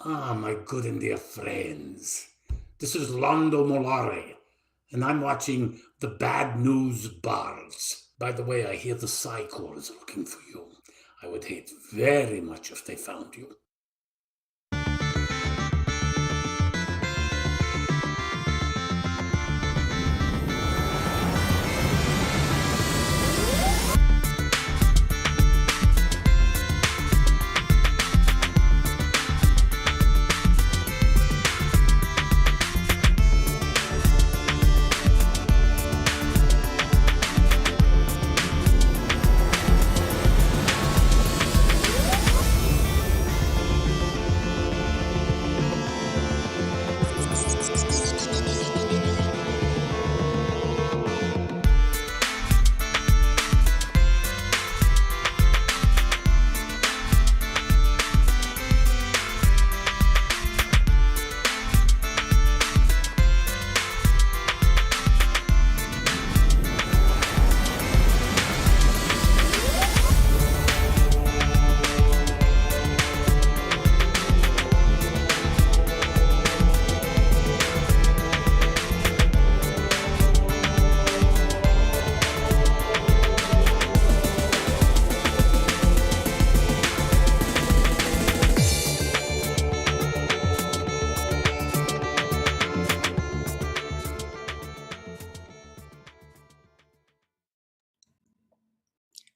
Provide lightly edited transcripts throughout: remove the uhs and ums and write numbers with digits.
Ah, my good and dear friends. This is Londo Molare, and I'm watching the Bad News Bards. By the way, I hear the Psy Corps is looking for you. I would hate very much if they found you.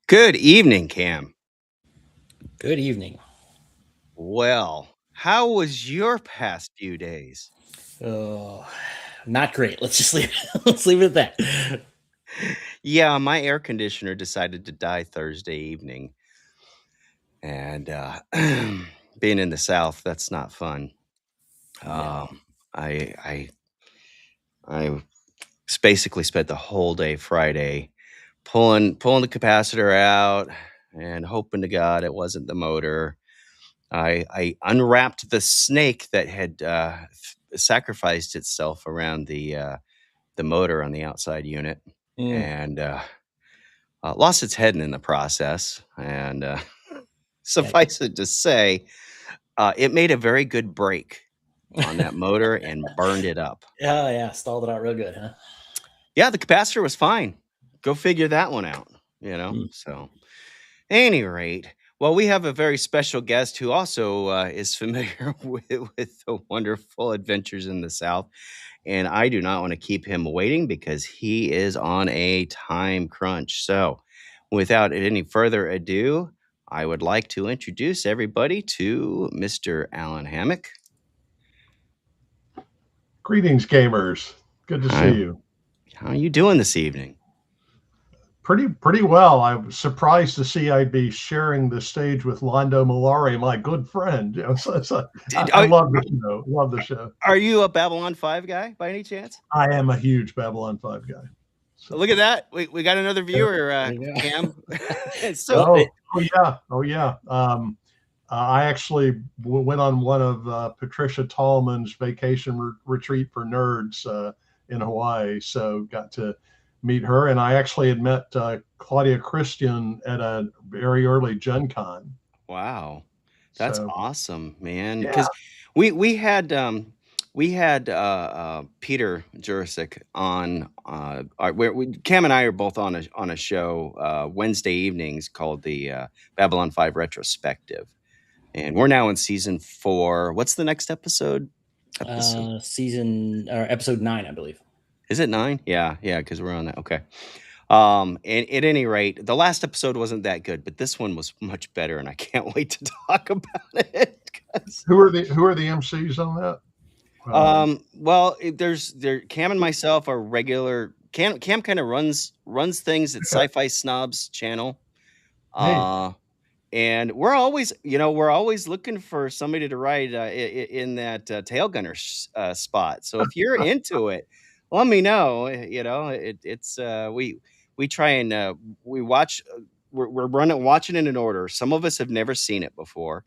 Good evening, Cam. Good evening. Well, how was your past few days? Oh, not great. Let's just leave. Let's leave it at that. Yeah, my air conditioner decided to die Thursday evening, and being in the South, that's not fun. Yeah. I I basically spent the whole day Friday pulling the capacitor out and hoping to God it wasn't the motor. I unwrapped the snake that had sacrificed itself around the motor on the outside unit, and lost its head in the process. And Yeah. suffice it to say, it made a very good break on that motor and burned it up. Oh, yeah. Stalled it out real good, huh? Yeah, the capacitor was fine. Go figure that one out. So any rate, well, we have a very special guest who also is familiar with the wonderful adventures in the South. And I do not want to keep him waiting because he is on a time crunch. So, without any further ado, I would like to introduce everybody to Mr. Alan Hammack. Greetings, gamers. Good to see you. How are you doing this evening? Pretty well. I was surprised to see I'd be sharing the stage with Londo Molare, my good friend. I love the show. Love the show. Are you a Babylon 5 guy by any chance? I am a huge Babylon 5 guy. So. Look at that. We got another viewer, Cam. Oh yeah. I actually went on one of Patricia Tallman's vacation retreat for nerds in Hawaii, so got to meet her. And I actually had met Claudia Christian at a very early Gen Con. Wow, that's awesome, man. Because we had Peter Jurasik on. Cam and I are both on a show Wednesday evenings called the Babylon 5 Retrospective, and we're now in season 4. What's the next episode? Episode 9, I believe. Is it 9? Yeah, because we're on that. Okay. And at any rate, the last episode wasn't that good, but this one was much better, and I can't wait to talk about it. Who are the MCs on that? Well, Cam and myself are regular. Cam kind of runs things at Sci-Fi Snobs channel. And we're always looking for somebody to ride in that tail gunner spot. So if you're into it, let me know. We try and we watch. We're watching it in order. Some of us have never seen it before.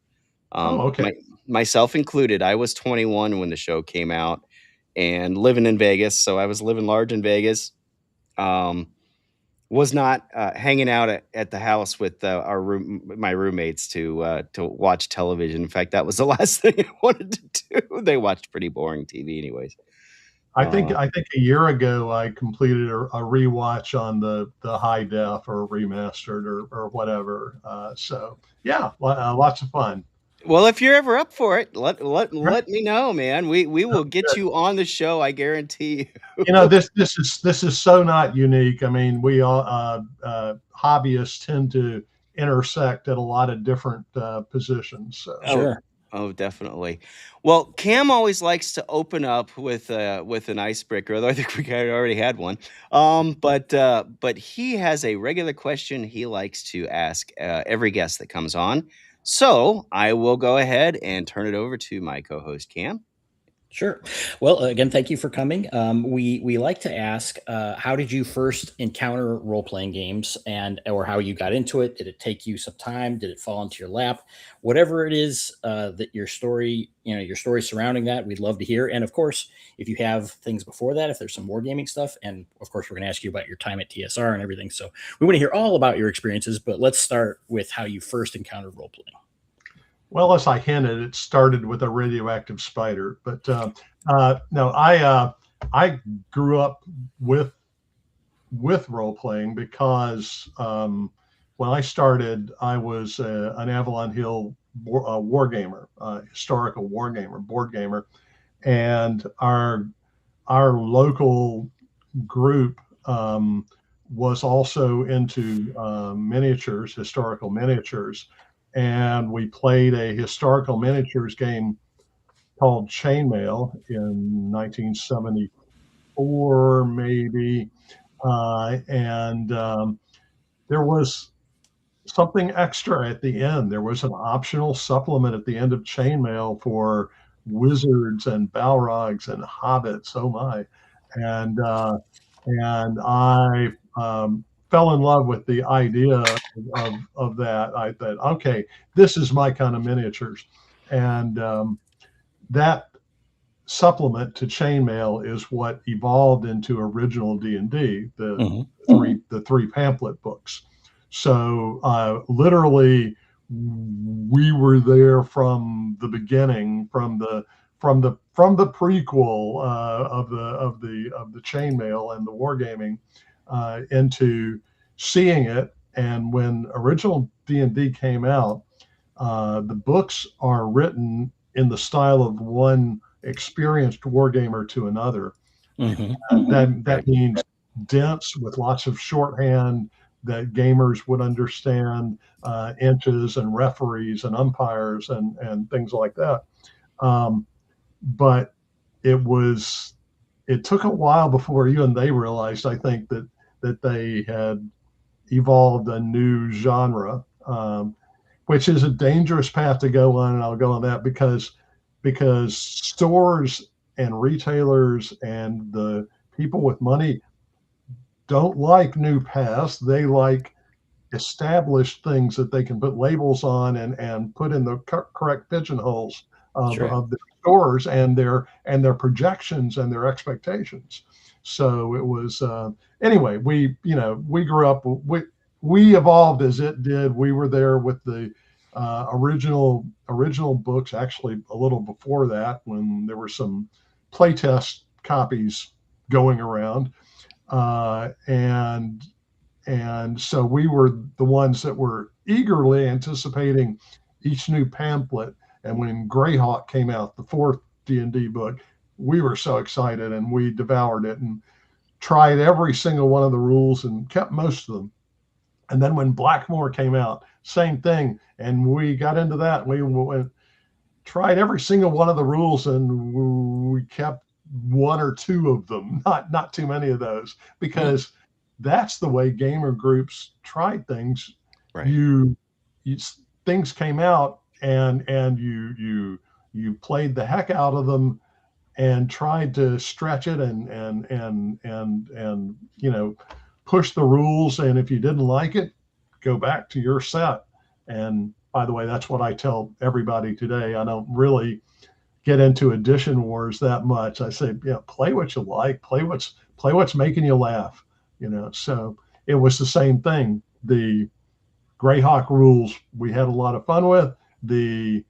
Myself included. I was 21 when the show came out, and living in Vegas, so I was living large in Vegas. was not hanging out at the house with my roommates to watch television. In fact, that was the last thing I wanted to do. They watched pretty boring TV, anyways. I think a year ago I completed a rewatch on the high def or remastered or whatever. So yeah, lots of fun. Well, if you're ever up for it, let me know, man. We will get you on the show. I guarantee you. You know, this is so not unique. I mean, we all hobbyists tend to intersect at a lot of different positions. So. Sure. Oh, definitely. Well, Cam always likes to open up with an icebreaker, although I think we already had one. But he has a regular question he likes to ask every guest that comes on. So I will go ahead and turn it over to my co-host Cam. Sure. Well, again, thank you for coming. We like to ask, how did you first encounter role-playing games, or how you got into it? Did it take you some time? Did it fall into your lap? Whatever it is that your story surrounding that, we'd love to hear. And of course, if you have things before that, if there's some wargaming stuff, and of course, we're going to ask you about your time at TSR and everything. So we want to hear all about your experiences, but let's start with how you first encountered role-playing. Well, as I hinted, it started with a radioactive spider, but no, I grew up with role playing because when I started, I was an Avalon Hill war gamer, historical war gamer, board gamer, and our local group was also into miniatures, historical miniatures. And we played a historical miniatures game called Chainmail in 1974, maybe. There was something extra at the end. There was an optional supplement at the end of Chainmail for wizards and Balrogs and hobbits. Oh my! And I fell in love with the idea of that. I thought, okay, this is my kind of miniatures. And that supplement to Chainmail is what evolved into original D&D, the three pamphlet books. So literally, we were there from the beginning, from the prequel of the Chainmail and the wargaming, into seeing it. And when original D&D came out, the books are written in the style of one experienced wargamer to another. That means dense with lots of shorthand that gamers would understand, inches and referees and umpires and things like that. But it took a while before even they realized, I think, that they had evolved a new genre, which is a dangerous path to go on, and I'll go on that because stores and retailers and the people with money don't like new paths. They like established things that they can put labels on and put in the correct pigeonholes of the stores and their projections and their expectations. So it was anyway. We grew up. We evolved as it did. We were there with the original books, actually a little before that, when there were some playtest copies going around, and so we were the ones that were eagerly anticipating each new pamphlet. And when Greyhawk came out, the fourth D&D book, we were so excited and we devoured it and tried every single one of the rules and kept most of them. And then when Blackmore came out, same thing. And we got into that. We tried every single one of the rules and we kept one or two of them, not too many of those, because that's the way gamer groups tried things. Right. You things came out and you played the heck out of them and tried to stretch it and push the rules. And if you didn't like it, go back to your set. And by the way, that's what I tell everybody today. I don't really get into edition wars that much. I say, play what you like, play what's making you laugh, So it was the same thing. The Greyhawk rules we had a lot of fun with. The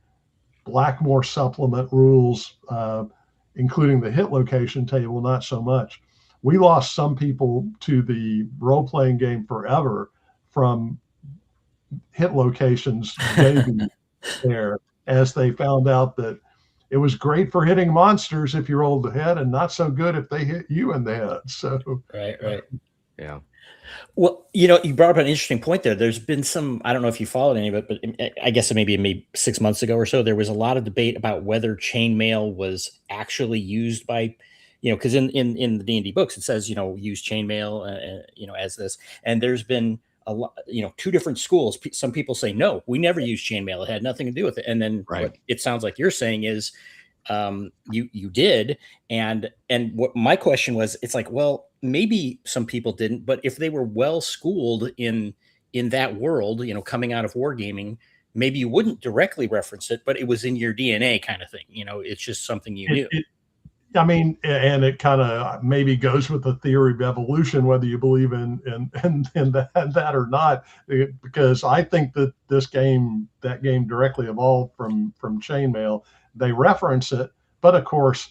Blackmore supplement rules, including the hit location table, not so much. We lost some people to the role-playing game forever from hit locations baby there, as they found out that it was great for hitting monsters if you rolled the head, and not so good if they hit you in the head. So right. Yeah. Well, you brought up an interesting point there. There's been some, I don't know if you followed any of it, but I guess maybe 6 months ago or so, there was a lot of debate about whether chainmail was actually used by, because in the D&D books, it says, use chainmail, as this. And there's been a lot, two different schools. Some people say, no, we never used chainmail. It had nothing to do with it. And then what it sounds like you're saying is you did. And what my question was, it's like, well, maybe some people didn't, but if they were well schooled in that world, coming out of wargaming, maybe you wouldn't directly reference it, but it was in your DNA kind of thing. It's just something you knew. I mean, and it kind of maybe goes with the theory of evolution, whether you believe in that or not, because I think that that game directly evolved from chainmail. They reference it, but of course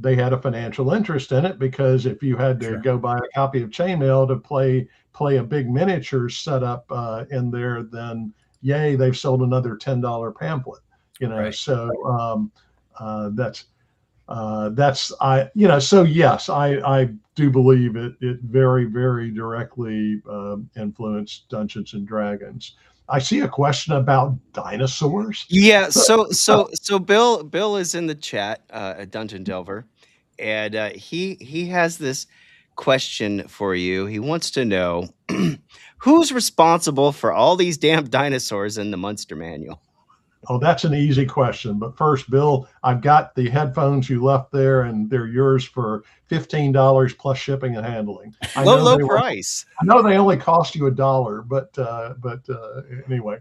they had a financial interest in it, because if you had to go buy a copy of chainmail to play a big miniature setup in there, then yay, they've sold another $10 pamphlet. So so yes, I do believe it very, very directly influenced Dungeons and Dragons. I see a question about dinosaurs. Yeah, so Bill is in the chat, a Dungeon Delver, and he has this question for you. He wants to know who's responsible for all these damn dinosaurs in the Munster Manual. Oh, that's an easy question. But first, Bill, I've got the headphones you left there, and they're yours for $15 plus shipping and handling. Low price. I know they only cost you $1, but anyway,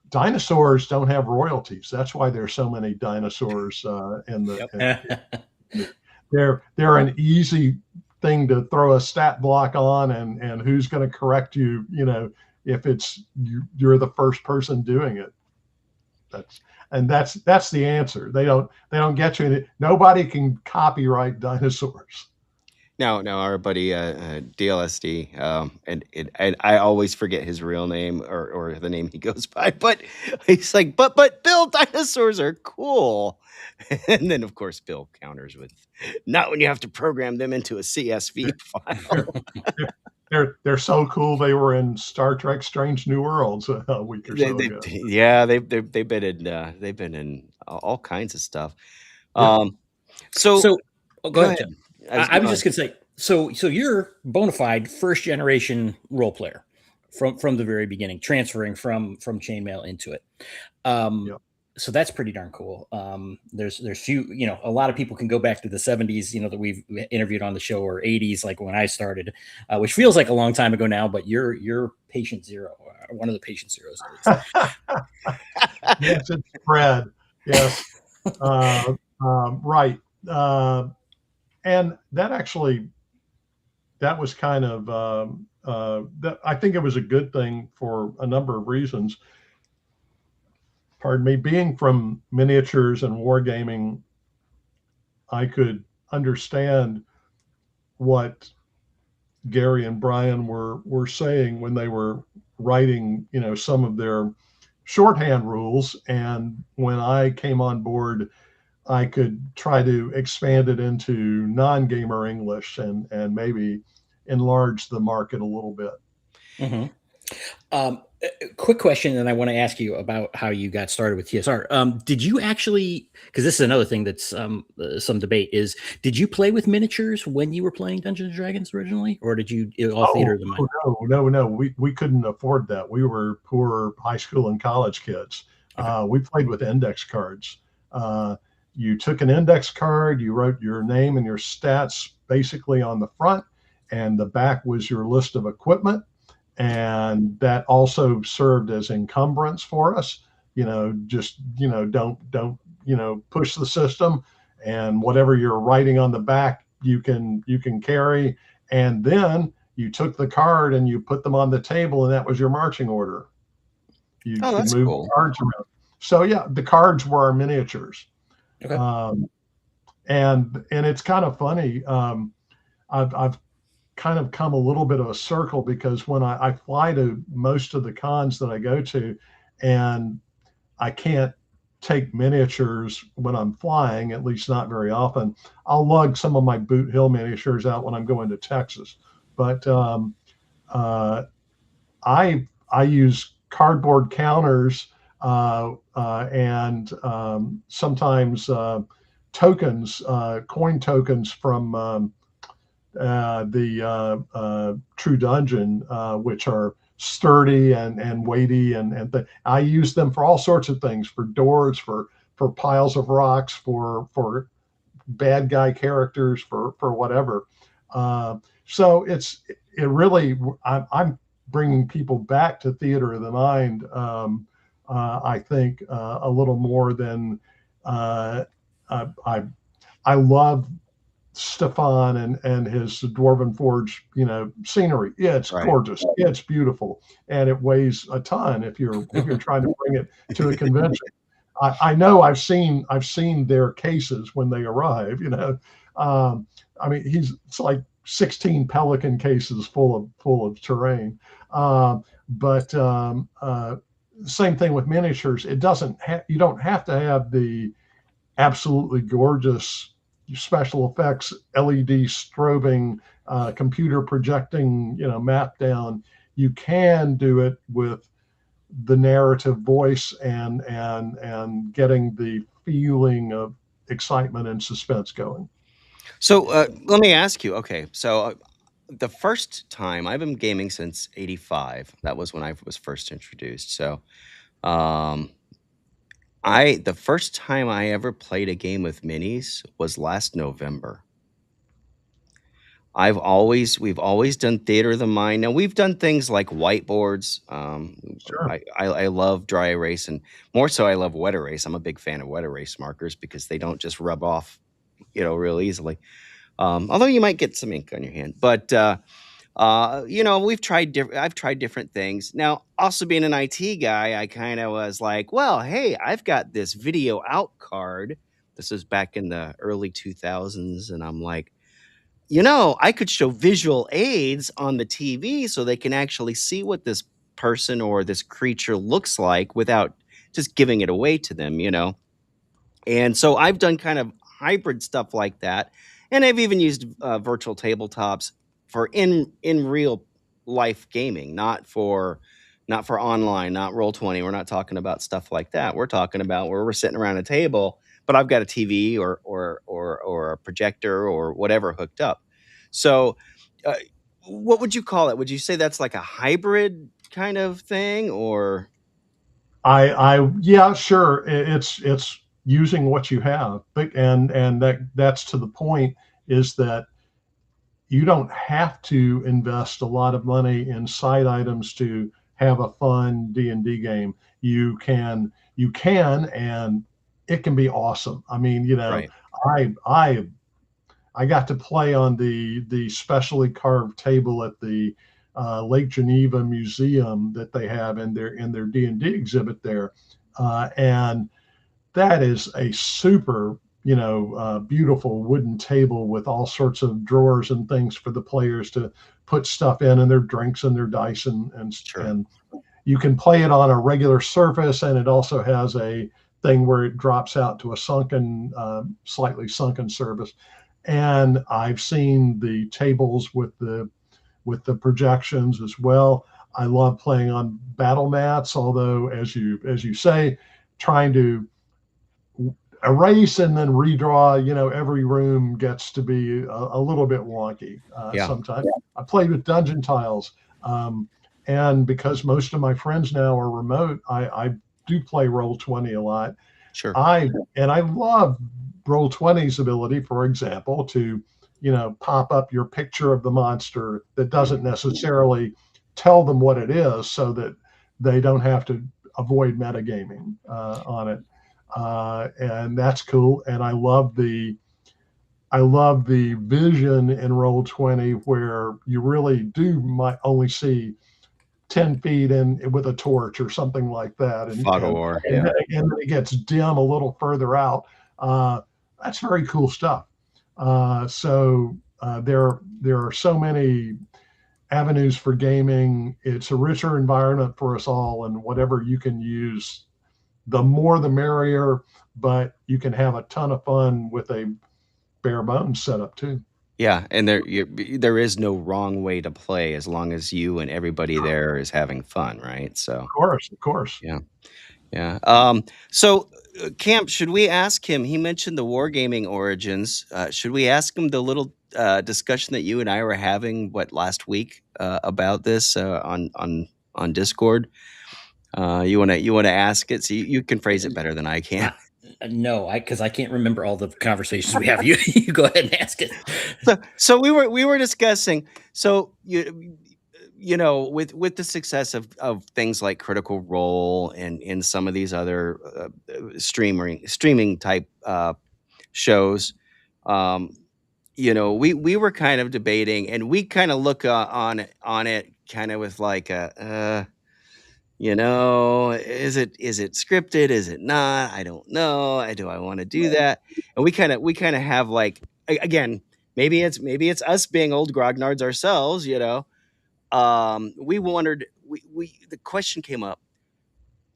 dinosaurs don't have royalties. That's why there's so many dinosaurs in the. They're an easy thing to throw a stat block on, and who's going to correct you? If it's you're the first person doing it. That's the answer. They don't get you. Nobody can copyright dinosaurs. No, our buddy DLSD, and I always forget his real name or the name he goes by, but he's like, but Bill, dinosaurs are cool. And then of course Bill counters with, not when you have to program them into a CSV file. They're so cool. They were in Star Trek: Strange New Worlds a week or so ago. Yeah, they've been in all kinds of stuff. Yeah. So go ahead, Tim. I was just gonna say, so you're bona fide first generation role player from the very beginning, transferring from chainmail into it. So that's pretty darn cool. There's few, a lot of people can go back to the 70s, that we've interviewed on the show, or 80s, like when I started, which feels like a long time ago now, but you're patient zero, one of the patient zeros. Yes, it's Fred. Yes. Right. And that was kind of, I think it was a good thing for a number of reasons. Pardon me, being from miniatures and wargaming, I could understand what Gary and Brian were saying when they were writing, some of their shorthand rules. And when I came on board, I could try to expand it into non-gamer English and maybe enlarge the market a little bit. Mm-hmm. Quick question, and I want to ask you about how you got started with TSR. Did you actually, because this is another thing that's some debate, is did you play with miniatures when you were playing Dungeons & Dragons originally, or did you all theater of the mind? No. We couldn't afford that. We were poor high school and college kids. Okay. We played with index cards. You took an index card, you wrote your name and your stats basically on the front, and the back was your list of equipment. And that also served as encumbrance for us. Don't push the system, and whatever you're writing on the back, you can carry. And then you took the card and you put them on the table, and that was your marching order. You Oh, could that's move cool. the cards around. So yeah, the cards were our miniatures. Okay. And it's kind of funny. I've kind of come a little bit of a circle, because when I fly to most of the cons that I go to, and I can't take miniatures when I'm flying, at least not very often. I'll lug some of my Boot Hill miniatures out when I'm going to Texas. But I use cardboard counters and sometimes tokens, coin tokens from the True Dungeon, which are sturdy and weighty, and I use them for all sorts of things, for doors, for piles of rocks, for bad guy characters, for whatever. So it really, I'm bringing people back to theater of the mind. I think a little more than I love Stefan and his Dwarven Forge, scenery. Yeah, it's Right. gorgeous. It's beautiful, and it weighs a ton if you're trying to bring it to a convention. I know I've seen their cases when they arrive. I mean, it's like 16 Pelican cases full of terrain. But same thing with miniatures. You don't have to have the absolutely gorgeous special effects, LED strobing, computer projecting, map down. You can do it with the narrative voice and getting the feeling of excitement and suspense going. So let me ask you. Okay, so the first time I've been gaming since '85. That was when I was first introduced. So um, the first time I ever played a game with minis was last November. We've always done theater of the mind. Now we've done things like whiteboards. Sure. I love dry erase, and more so I love wet erase. I'm a big fan of wet erase markers because they don't just rub off, real easily. Although you might get some ink on your hand, but I've tried different things. Now, also being an IT guy, I kind of was like, well, hey, I've got this video out card. This was back in the early 2000s, and I'm like, I could show visual aids on the TV so they can actually see what this person or this creature looks like without just giving it away to them, And so I've done kind of hybrid stuff like that. And I've even used virtual tabletops for in real life gaming, not for online, not Roll20. We're not talking about stuff like that. We're talking about where we're sitting around a table, but I've got a TV or a projector or whatever hooked up. So, what would you call it? Would you say that's like a hybrid kind of thing, or? Yeah, sure. It's using what you have, and that's to the point, is that you don't have to invest a lot of money in side items to have a fun D&D game. You can, and it can be awesome. I mean, Right. I got to play on the specially carved table at the Lake Geneva Museum that they have in their D&D exhibit there, and that is a super beautiful wooden table with all sorts of drawers and things for the players to put stuff in, and their drinks and their dice, Sure. and you can play it on a regular surface, and it also has a thing where it drops out to a sunken, slightly sunken surface. And I've seen the tables with the projections as well. I love playing on battle mats, although as you say, trying to erase and then redraw, every room gets to be a little bit wonky sometimes. I played with dungeon tiles, and because most of my friends now are remote, I do play Roll20 a lot. Sure. I love Roll20's ability, for example, to pop up your picture of the monster that doesn't necessarily tell them what it is, so that they don't have to avoid metagaming on it. And that's cool. And I love the I love the vision in Roll20 where you really might only see 10 feet in with a torch or something like that. Fog of war. Yeah. And then it gets dim a little further out. That's very cool stuff. There are so many avenues for gaming. It's a richer environment for us all, and whatever you can use, the more the merrier, but you can have a ton of fun with a bare bones setup too. Yeah, and there is no wrong way to play as long as you and everybody there is having fun, right? So Of course. yeah. So Camp, should we ask him? He mentioned the wargaming origins. Should we ask him the little discussion that you and I were having last week about this on Discord? You wanna ask it? So you can phrase it better than I can. No, because I can't remember all the conversations we have. You go ahead and ask it. So we were discussing. So you know, with the success of things like Critical Role and in some of these other streaming type shows, you know, we were kind of debating, and we kind of look on it kind of with like you know, is it scripted? Is it not? I don't know. Do I want to do that? And we kind of have like, again, maybe it's us being old grognards ourselves, you know. We wondered. The question came up: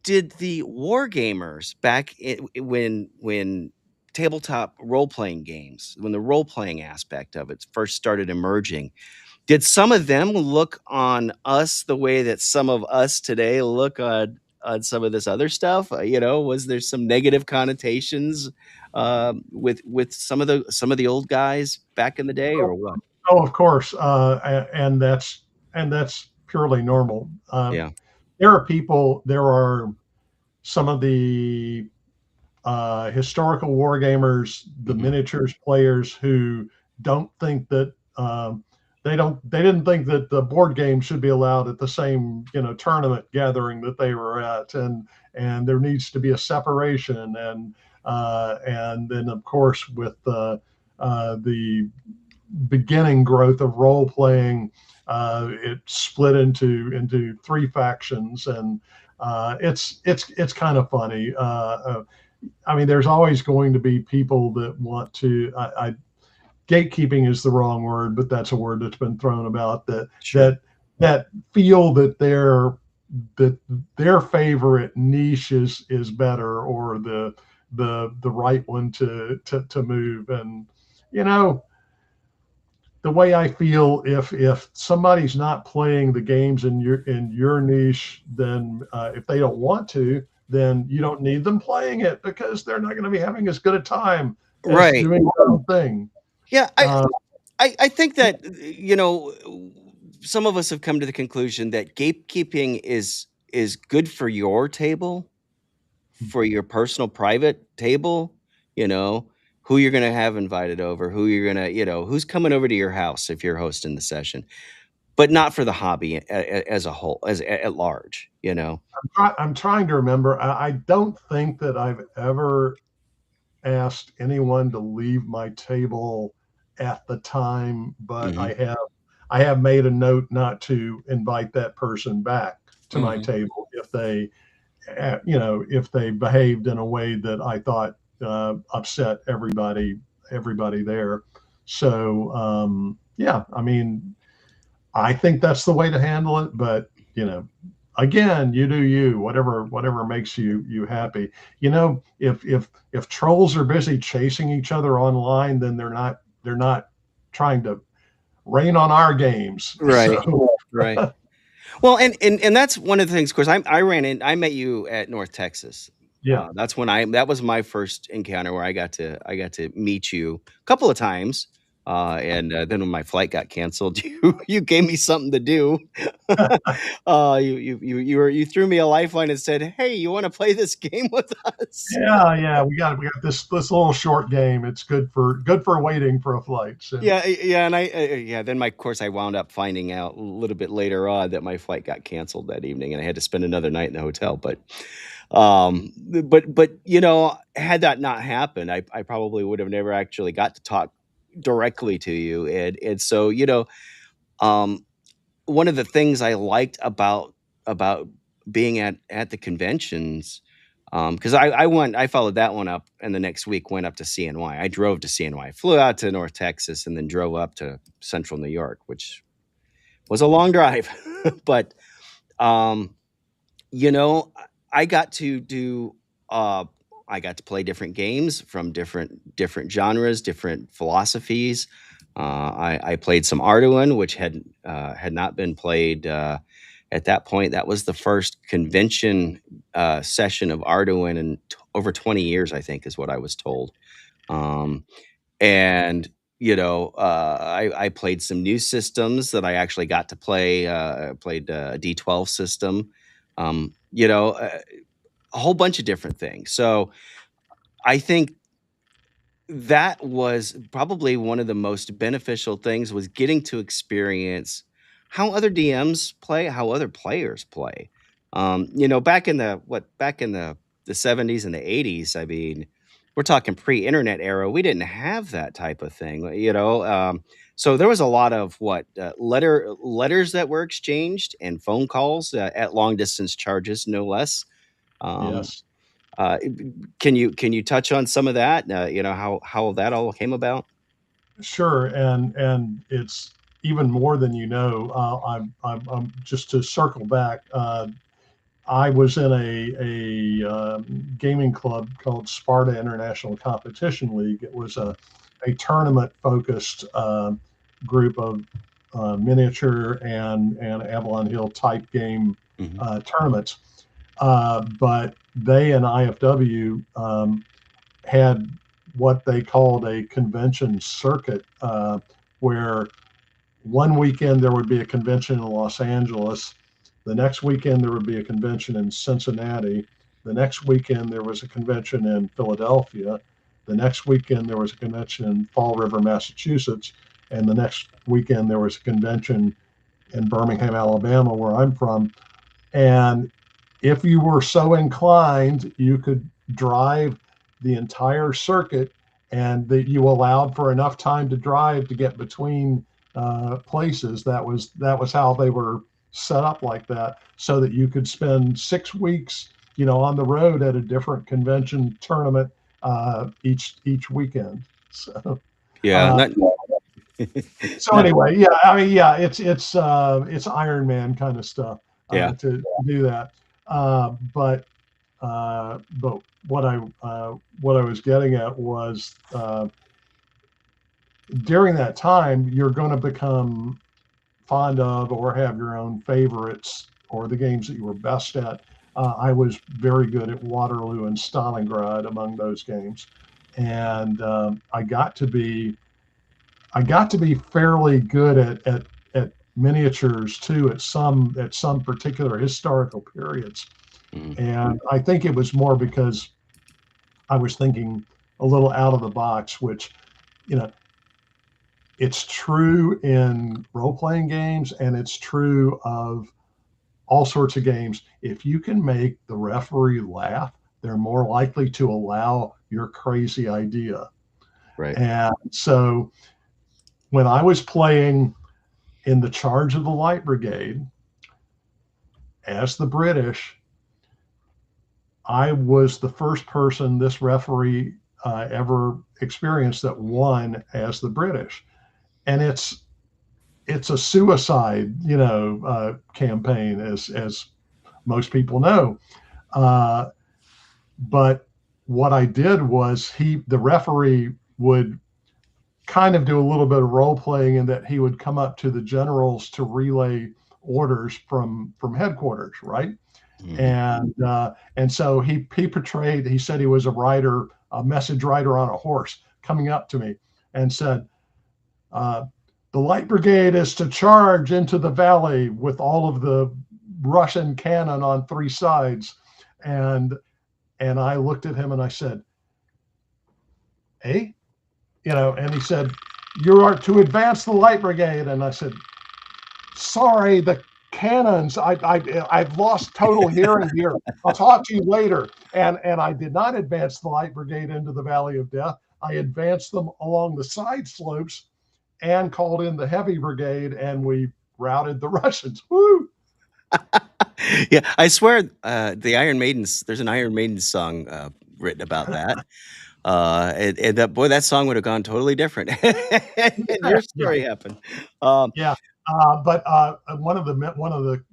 did the wargamers back when tabletop role playing games, when the role playing aspect of it first started emerging, did some of them look on us the way that some of us today look on some of this other stuff? You know, was there some negative connotations with some of the old guys back in the day, or what? Oh, of course, and that's purely normal. Yeah. There are some of the historical wargamers, the miniatures players who don't think that they didn't think that the board game should be allowed at the same tournament gathering that they were at, and there needs to be a separation, and then of course with the beginning growth of role playing, it split into three factions, and it's kind of funny. I mean, there's always going to be people that want to. Gatekeeping is the wrong word, but that's a word that's been thrown about that. Sure. that feel that their favorite niche is better, or the right one to move. And the way I feel, if somebody's not playing the games in your niche, then if they don't want to, then you don't need them playing it, because they're not going to be having as good a time as doing their own thing. Yeah, I think that some of us have come to the conclusion that gatekeeping is good for your table, for your personal private table. You know, who you're going to have invited over, who you're going to, who's coming over to your house if you're hosting the session, but not for the hobby as a whole, at large. I'm trying to remember. I don't think that I've ever asked anyone to leave my table at the time, but I have made a note not to invite that person back to my table if they behaved in a way that I thought upset everybody there. So yeah, I mean, I think that's the way to handle it, but again, you do you, whatever makes you happy. If trolls are busy chasing each other online, then they're not trying to rain on our games. Right. So. Right. Well, and that's one of the things. Of course, I met you at North Texas. Yeah. That was my first encounter where I got to meet you a couple of times. And then when my flight got canceled, you gave me something to do. You threw me a lifeline and said, "Hey, you want to play this game with us?" Yeah. We got this little short game. It's good for waiting for a flight. So. Yeah. And then of course I wound up finding out a little bit later on that my flight got canceled that evening, and I had to spend another night in the hotel. But had that not happened, I probably would have never actually got to talk directly to you. And so, one of the things I liked about being at the conventions, because I followed that one up, and the next week went up to CNY. I drove to CNY, flew out to North Texas, and then drove up to Central New York, which was a long drive. But um, you know, I got to do I got to play different games from different genres, different philosophies. I played some Arduin, which had not been played at that point. That was the first convention session of Arduin in over 20 years, I think, is what I was told. Um, and I played some new systems that I actually got to play. Played a D12 system. A whole bunch of different things. So I think that was probably one of the most beneficial things, was getting to experience how other DMs play, how other players play. Back in the 70s and the 80s, I mean, we're talking pre-internet era, we didn't have that type of thing. So there was a lot of letters that were exchanged, and phone calls at long distance charges, no less. Yes. Can you touch on some of that? How that all came about? Sure, and it's even more than you know. I'm just to circle back. I was in a gaming club called Sparta International Competition League. It was a tournament focused group of miniature and Avalon Hill type game tournaments. But they and IFW had what they called a convention circuit, where one weekend there would be a convention in Los Angeles. The next weekend there would be a convention in Cincinnati. The next weekend there was a convention in Philadelphia. The next weekend there was a convention in Fall River, Massachusetts. And the next weekend there was a convention in Birmingham, Alabama, where I'm from. And if you were so inclined, you could drive the entire circuit, and that you allowed for enough time to drive to get between places. That was how they were set up, like that, so that you could spend 6 weeks, on the road at a different convention tournament each weekend. So Yeah. so anyway, yeah, I mean, yeah, it's Iron Man kind of stuff to do that. But what I was getting at was, during that time, you're going to become fond of or have your own favorites, or the games that you were best at. I was very good at Waterloo and Stalingrad among those games, and I got to be fairly good at miniatures too, at some particular historical periods. And I think it was more because I was thinking a little out of the box, which, it's true in role-playing games, and it's true of all sorts of games. If you can make the referee laugh, they're more likely to allow your crazy idea. Right. And so when I was playing in the Charge of the Light Brigade as the British, I was the first person this referee ever experienced that won as the British. And it's a suicide, campaign, as most people know. But what I did was, the referee would kind of do a little bit of role playing, in that he would come up to the generals to relay orders from headquarters, right? And so he said he was a message rider on a horse, coming up to me and said, the Light Brigade is to charge into the valley with all of the Russian cannon on 3 sides. And I looked at him and I said, and he said, you are to advance the Light Brigade. And I said, sorry, the cannons, I've lost total hearing here. I'll talk to you later. And I did not advance the Light Brigade into the Valley of Death. I advanced them along the side slopes and called in the heavy brigade, and we routed the Russians. Woo! Yeah, I swear, the Iron Maidens. There's an Iron Maiden song written about that. And that boy, that song would have gone totally different. And your story happened. Yeah, but one of the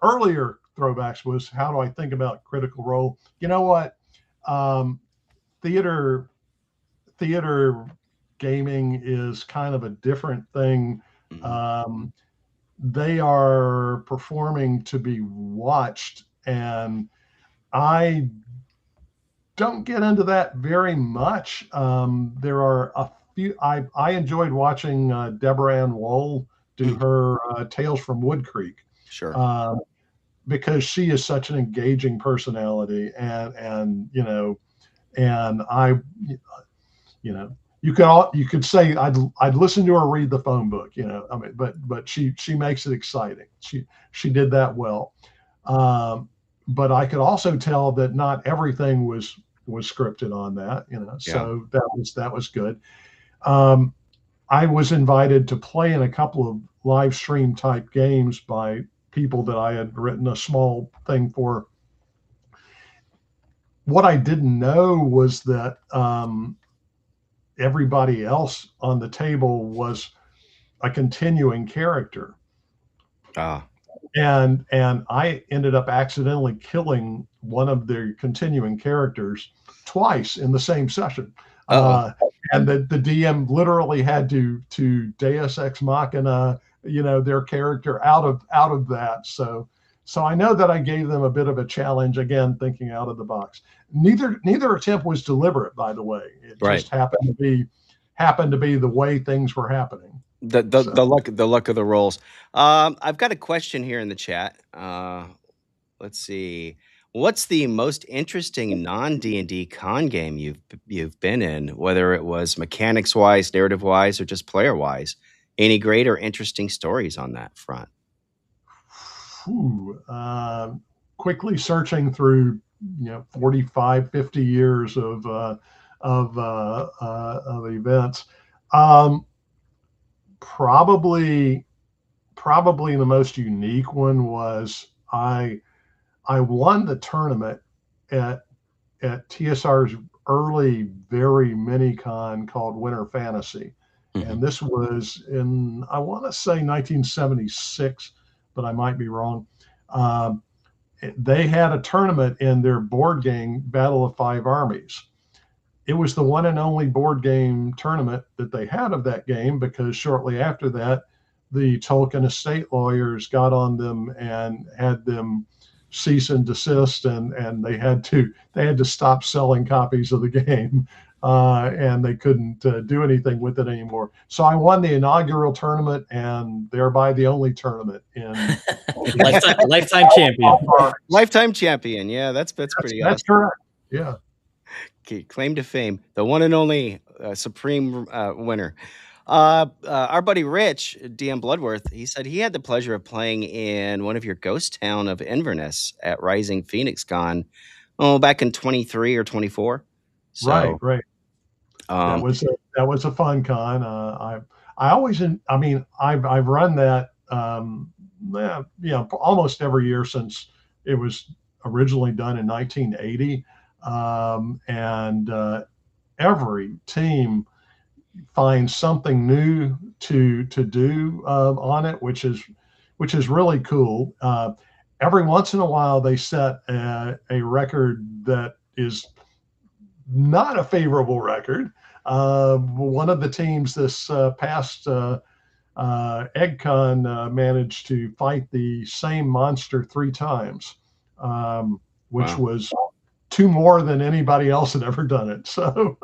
earlier throwbacks was, how do I think about Critical Role? You know what? Theater gaming is kind of a different thing. Mhm. They are performing to be watched, and I don't get into that very much. There are a few. I enjoyed watching Deborah Ann Wool do Mhm. her Tales from Wood Creek, Sure. because she is such an engaging personality, and and I, you could say I'd listen to her read the phone book, I mean, but she makes it exciting. She did that well. But I could also tell that not everything was scripted on that, Yeah. so that was good. um, I was invited to play in a couple of live stream type games by people that I had written a small thing for. What I didn't know was that everybody else on the table was a continuing character, Ah. and I ended up accidentally killing one of the continuing characters twice in the same session. Uh-oh. And the DM literally had to Deus Ex Machina, their character out of that. So I know that I gave them a bit of a challenge, again, thinking out of the box. Neither attempt was deliberate, by the way. It Right. just happened to be the way things were happening. The luck of the rolls. I've got a question here in the chat. Let's see. What's the most interesting non D&D con game you've been in, whether it was mechanics wise, narrative wise, or just player wise? Any great or interesting stories on that front? Whew, quickly searching through 45, 50 years of events. um, probably the most unique one was, I won the tournament at TSR's early very mini con called Winter Fantasy. Mhm. And this was in, I want to say, 1976, but I might be wrong. Um, they had a tournament in their board game Battle of Five Armies. It was the one and only board game tournament that they had of that game, because shortly after that, the Tolkien estate lawyers got on them and had them cease and desist, and they had to stop selling copies of the game, and they couldn't do anything with it anymore. So I won the inaugural tournament, and thereby the only tournament in lifetime champion. Lifetime champion. Yeah, that's pretty that's awesome. correct. Yeah. Okay, claim to fame, the one and only supreme winner. Our buddy Rich, DM Bloodworth, he said he had the pleasure of playing in one of your Ghost Town of Inverness at Rising Phoenix Con, back in 23 or 24. So, Right. um, That was a fun con. I always, I mean, I've run that, almost every year since it was originally done in 1980, and every team finds something new to do on it, which is really cool. Every once in a while, they set a record that is not a favorable record. One of the teams this past EggCon managed to fight the same monster 3 times, which wow, was 2 more than anybody else had ever done it. So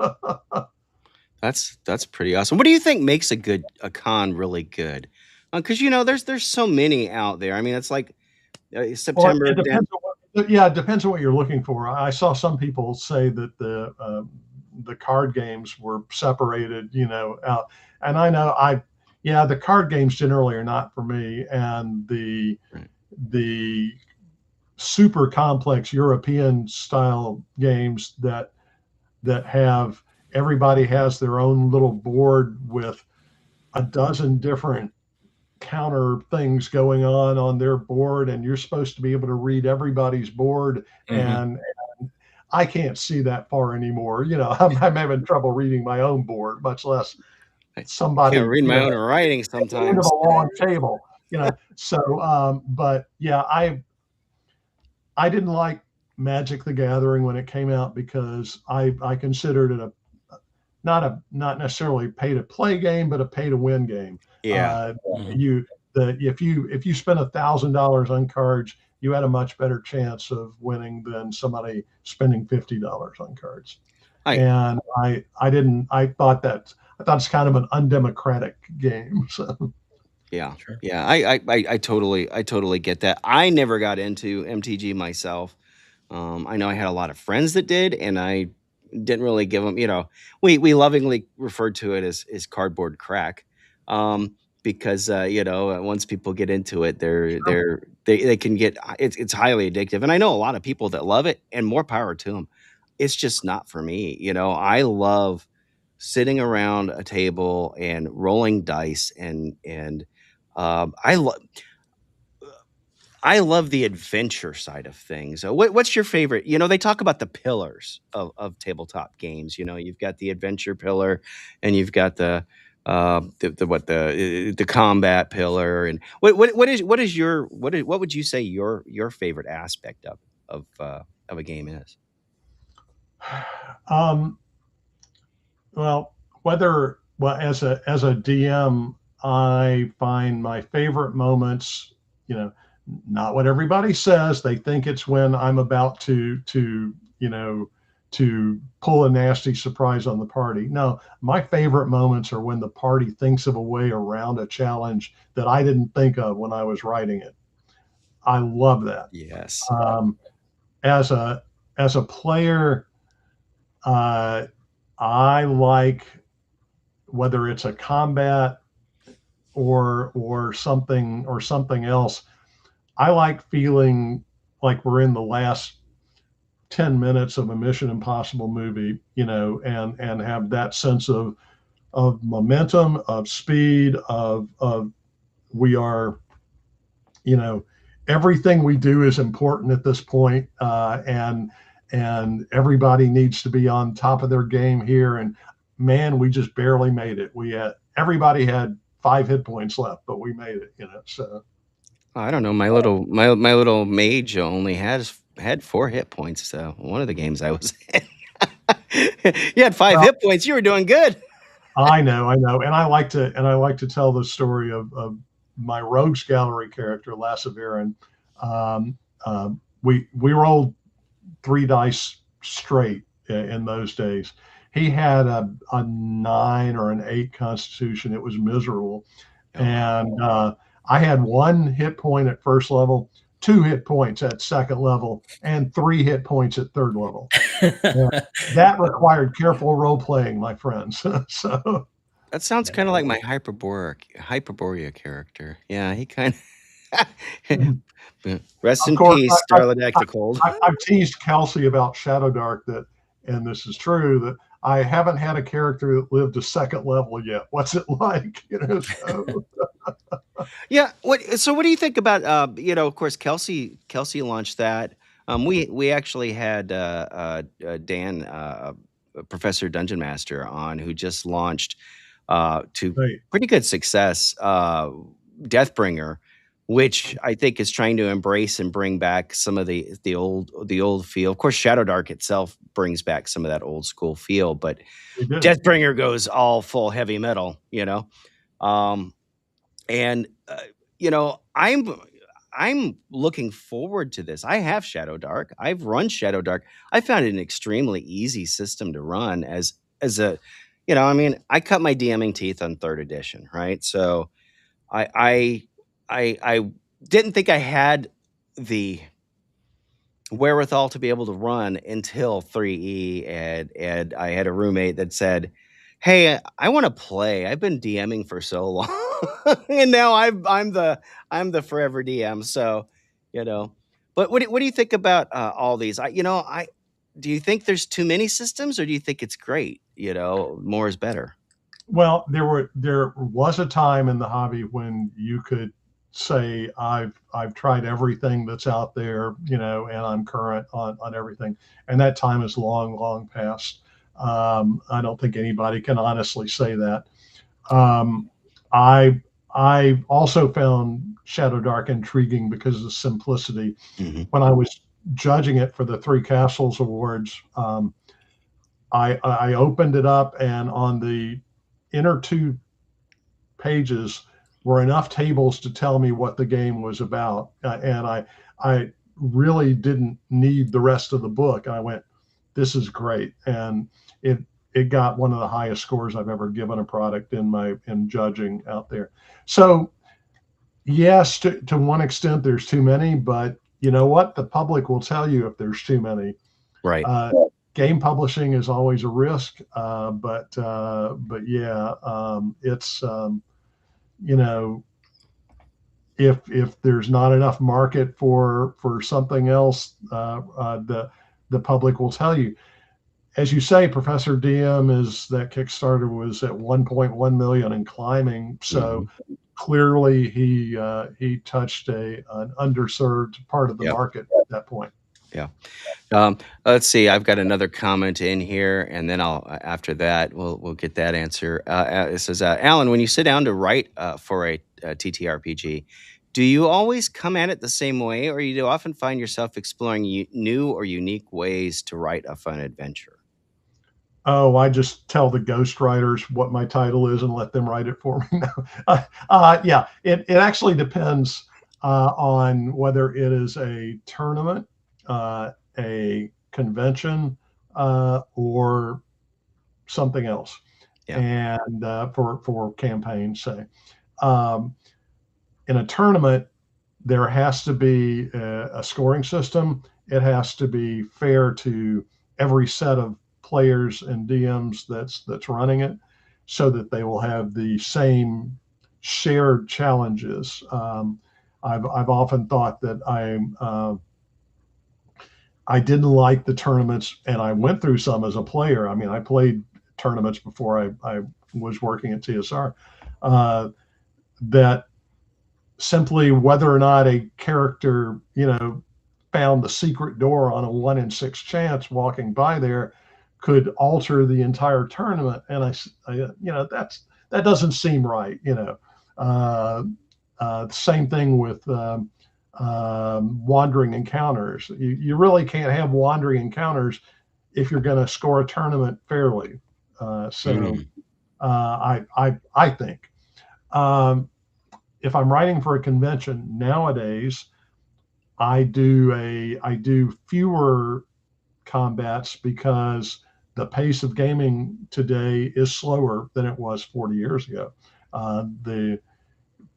that's pretty awesome. What do you think makes a con really good? Because there's so many out there. I mean, it's like well, September. it depends it depends on what you're looking for. I saw some people say that the card games were separated, out, and I know the card games generally are not for me, and Right. the super complex European style games that have everybody has their own little board with a dozen different counter things going on their board, and you're supposed to be able to read everybody's board. And I can't see that far anymore. I'm having trouble reading my own board, much less somebody. Can't read my own writing End sometimes. of a long table. So, but yeah, I didn't like Magic the Gathering when it came out because I considered it not necessarily pay to play game, but a pay to win game. Yeah. If you spent $1,000 on cards, you had a much better chance of winning than somebody spending $50 on cards. And I thought it's kind of an undemocratic game. So. Yeah. Sure. Yeah. I totally get that. I never got into MTG myself. I know I had a lot of friends that did, and I didn't really give them, we lovingly referred to it as cardboard crack. Because once people get into it, they can get, it's highly addictive. And I know a lot of people that love it, and more power to them. It's just not for me. I love sitting around a table and rolling dice, and I love the adventure side of things. What's your favorite? They talk about the pillars of tabletop games. You've got the adventure pillar, and you've got the combat pillar. And what would you say your favorite aspect of a game is? Well, as a DM, I find my favorite moments, not what everybody says. They think it's when I'm about to pull a nasty surprise on the party. No, my favorite moments are when the party thinks of a way around a challenge that I didn't think of when I was writing it. I love that. Yes. As a player, I like, whether it's a combat or something else, I like feeling like we're in the last 10 minutes of a Mission Impossible movie, and have that sense of momentum, of speed, of we are, everything we do is important at this point, and everybody needs to be on top of their game here. And man, we just barely made it. Everybody had 5 hit points left, but we made it, so. I don't know. My little mage only had 4 hit points. So one of the games I was in, you had 5 hit points. You were doing good. I know, and I like to tell the story of my Rogues Gallery character, Lasseviren. We rolled 3 dice straight in those days. He had a 9 or an 8 Constitution. It was miserable, and I had 1 hit point at first level, 2 hit points at second level, and 3 hit points at third level. That required careful role playing, my friends. So that sounds kind of like my Hyperborea character. Yeah, he kind of. Rest in peace, Starladac Cold. I've teased Kelsey about Shadow Dark and this is true, that I haven't had a character that lived to second level yet. What's it like? So. Yeah. So what do you think about, of course, Kelsey launched that. We actually had Dan, Professor Dungeon Master, on, who just launched to pretty good success, Deathbringer, which I think is trying to embrace and bring back some of the old feel. Of course, Shadow Dark itself brings back some of that old school feel, but Deathbringer goes all full heavy metal, and I'm looking forward to this. I have Shadow Dark. I've run Shadow Dark. I found it an extremely easy system to run as a, I cut my DMing teeth on 3rd edition, right? So I didn't think I had the wherewithal to be able to run until 3E, and I had a roommate that said, "Hey, I want to play. I've been DMing for so long, and now I'm the forever DM." So, But what do you think about all these? Do you think there's too many systems, or do you think it's great? more is better. Well, there was a time in the hobby when you could say I've tried everything that's out there, and I'm current on everything, and that time is long past. I don't think anybody can honestly say that. Um, I also found Shadow Dark intriguing because of the simplicity. Mm-hmm. When I was judging it for the Three Castles Awards, I opened it up, and on the inner 2 pages were enough tables to tell me what the game was about, and I really didn't need the rest of the book. I went, this is great, and it got one of the highest scores I've ever given a product in judging out there. So yes, to one extent, there's too many, but you know what? The public will tell you if there's too many. Right. Game publishing is always a risk, but yeah, it's if there's not enough market for something else, the public will tell you. As you say, Professor DM that Kickstarter was at 1.1 million and climbing. So clearly he touched an underserved part of the market at that point. Yeah. Let's see. I've got another comment in here, and then after that we'll get that answer. It says, Alan, when you sit down to write for a TTRPG, do you always come at it the same way, or you do often find yourself exploring new or unique ways to write a fun adventure? Oh, I just tell the ghostwriters what my title is and let them write it for me. Yeah, it actually depends on whether it is a tournament, a convention, or something else. Yeah. And for campaigns, say, in a tournament, there has to be a scoring system. It has to be fair to every set of players and DMs that's running it, so that they will have the same shared challenges. I've often thought that I didn't like the tournaments, and I went through some as a player. I mean, I played tournaments before I was working at TSR. That simply whether or not a character, found the secret door on a 1 in 6 chance walking by there could alter the entire tournament. And that doesn't seem right. Same thing with wandering encounters. You really can't have wandering encounters if you're going to score a tournament fairly. I think if I'm writing for a convention nowadays, I do fewer combats because the pace of gaming today is slower than it was 40 years ago. The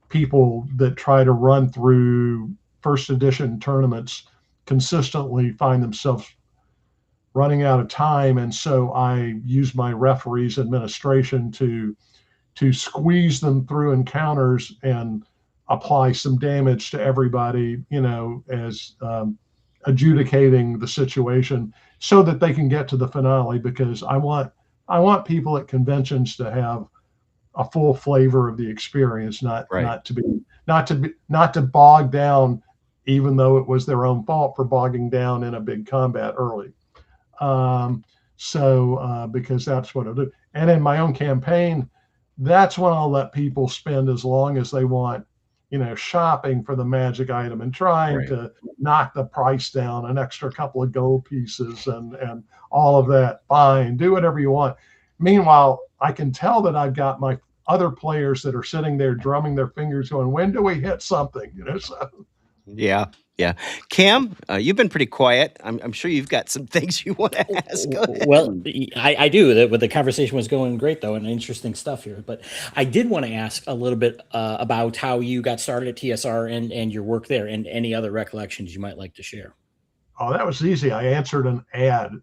people that try to run through first edition tournaments consistently find themselves running out of time, and so I use my referees administration to squeeze them through encounters and apply some damage to everybody, as adjudicating the situation so that they can get to the finale, because I want people at conventions to have a full flavor of the experience, not to bog down, even though it was their own fault for bogging down in a big combat early. Because that's what I do. And in my own campaign, that's when I'll let people spend as long as they want, shopping for the magic item and trying to knock the price down an extra couple of gold pieces and all of that. Fine, do whatever you want. Meanwhile, I can tell that I've got my other players that are sitting there drumming their fingers going, when do we hit something? So. Yeah. Cam, you've been pretty quiet. I'm sure you've got some things you want to ask. Well, I do. The conversation was going great, though, and interesting stuff here. But I did want to ask a little bit about how you got started at TSR and your work there, and any other recollections you might like to share. Oh, that was easy. I answered an ad.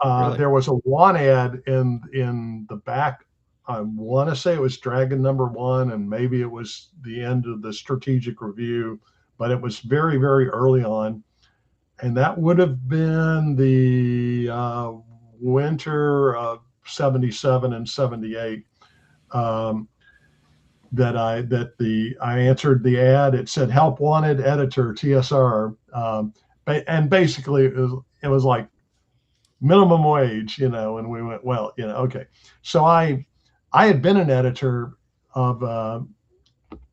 Really? There was a one ad in the back. I want to say it was Dragon #1, and maybe it was the end of the strategic review, but it was very, very early on. And that would have been the winter of 77 and 78. That I answered the ad. It said help wanted editor TSR, and basically it was like minimum wage, and we went, well, okay. So I had been an editor of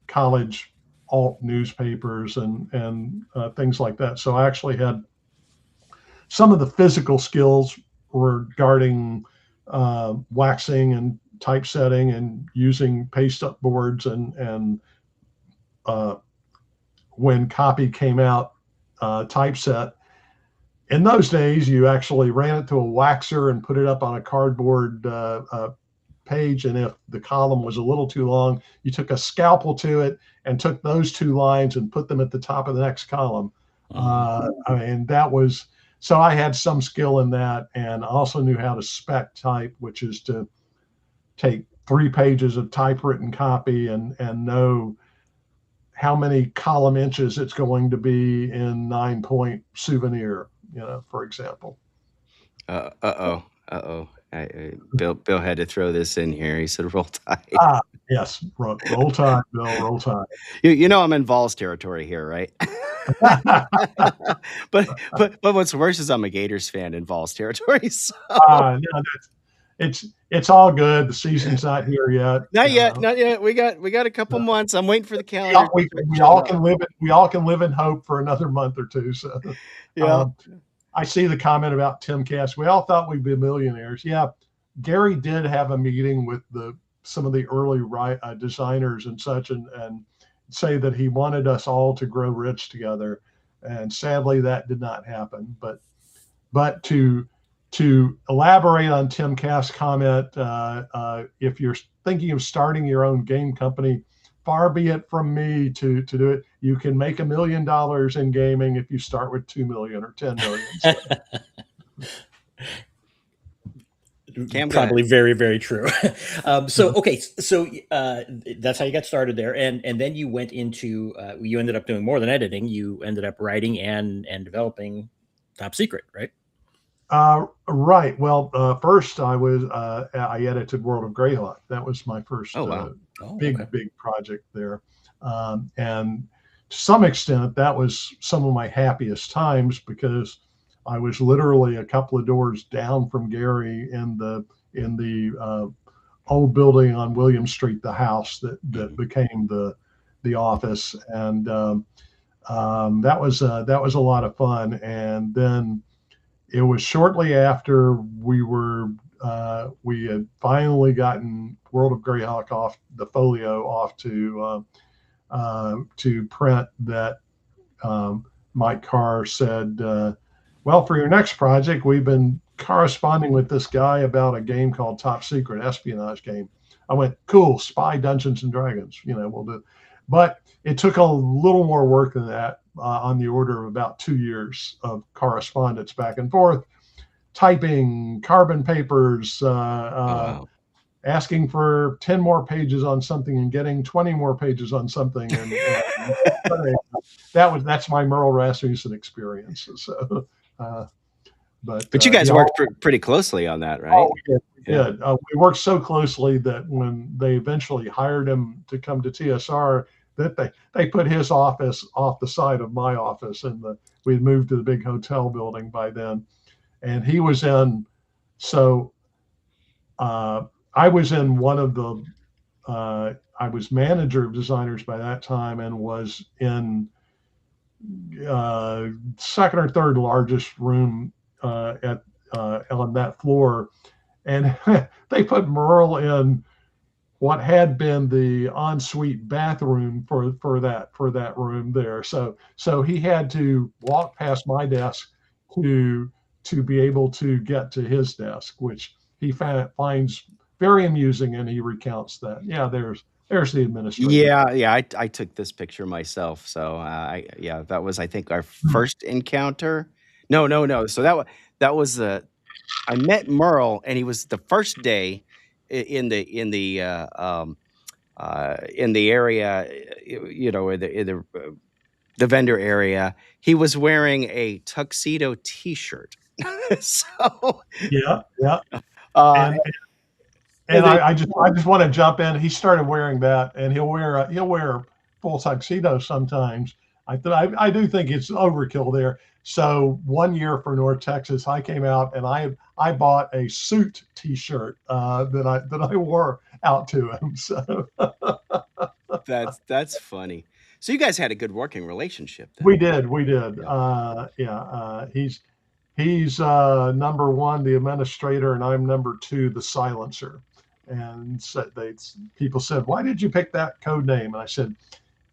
college alt newspapers and things like that. So I actually had some of the physical skills regarding waxing and typesetting and using paste up boards and when copy came out, typeset. In those days, you actually ran it to a waxer and put it up on a cardboard page. And if the column was a little too long, you took a scalpel to it and took those two lines and put them at the top of the next column. So I had some skill in that, and I also knew how to spec type, which is to take 3 pages of typewritten copy and know how many column inches it's going to be in 9-point souvenir, for example. Bill had to throw this in here. He said, "Roll Tide." Yes, roll Tide, Bill, roll Tide. I'm in Vols territory here, right? but what's worse is I'm a Gators fan in Vols territory. So. No, it's all good. The season's not here yet. Not yet. We got a couple months. I'm waiting for the calendar. We all can live in hope for another month or two. So I see the comment about Timcast. We all thought we'd be millionaires. Yeah, Gary did have a meeting with some of the early designers and such, and say that he wanted us all to grow rich together, and sadly that did not happen. But to elaborate on Timcast's comment, if you're thinking of starting your own game company, far be it from me to do it. You can make $1 million in gaming if you start with 2 million or 10 million. Probably very, very true. So that's how you got started there, and then you went into you ended up doing more than editing. You ended up writing and developing Top Secret, right? Right. Well, first I edited World of Greyhawk. That was my first big project there, and to some extent that was some of my happiest times, because I was literally a couple of doors down from Gary in the old building on William Street, the house that became the office, and that was a lot of fun. And then it was shortly after we had finally gotten World of Greyhawk off the folio off to print that Mike Carr said, well, for your next project, we've been corresponding with this guy about a game called Top Secret, espionage game. I went, cool, spy Dungeons and Dragons, we'll do. But it took a little more work than that, on the order of about 2 years of correspondence back and forth, typing carbon papers, asking for 10 more pages on something and getting 20 more pages on something. And that's my Merle Rasmussen experience. So, but you guys worked pretty closely on that, right? Oh, we did. We worked so closely that when they eventually hired him to come to TSR, that they put his office off the side of my office, and we had moved to the big hotel building by then, and he was in. So I was in one of the. I was manager of designers by that time, and was in second or third largest room on that floor, and they put Merle in what had been the ensuite bathroom for that room there. So he had to walk past my desk to be able to get to his desk, which he finds very amusing, and he recounts that. Yeah, there's the administrator. Yeah. I took this picture myself. So that was, I think, our first encounter. No. So that was I met Merle, and he was the first day in the area, in the vendor area. He was wearing a tuxedo T-shirt. So yeah. And I just want to jump in. He started wearing that, and he'll wear a full tuxedo sometimes. I do think it's overkill there. So one year for North Texas, I came out and I bought a suit T-shirt that I wore out to him. So That's funny. So you guys had a good working relationship then. we did. Yeah. He's number one, the administrator, and I'm number two, the silencer. And people said, "Why did you pick that code name?" And I said,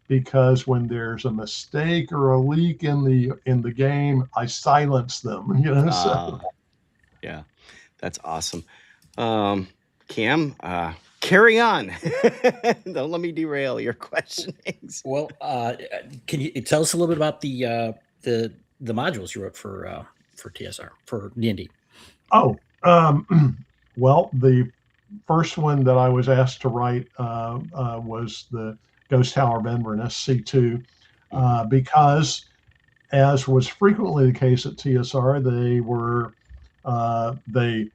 "Because when there's a mistake or a leak in the game, I silence them." So. Yeah, that's awesome. Cam, carry on. Don't let me derail your questionings. Well, can you tell us a little bit about the modules you wrote for TSR for D&D? Oh, well, the first one that I was asked to write was the Ghost Tower of Inverness C2, because, as was frequently the case at TSR, they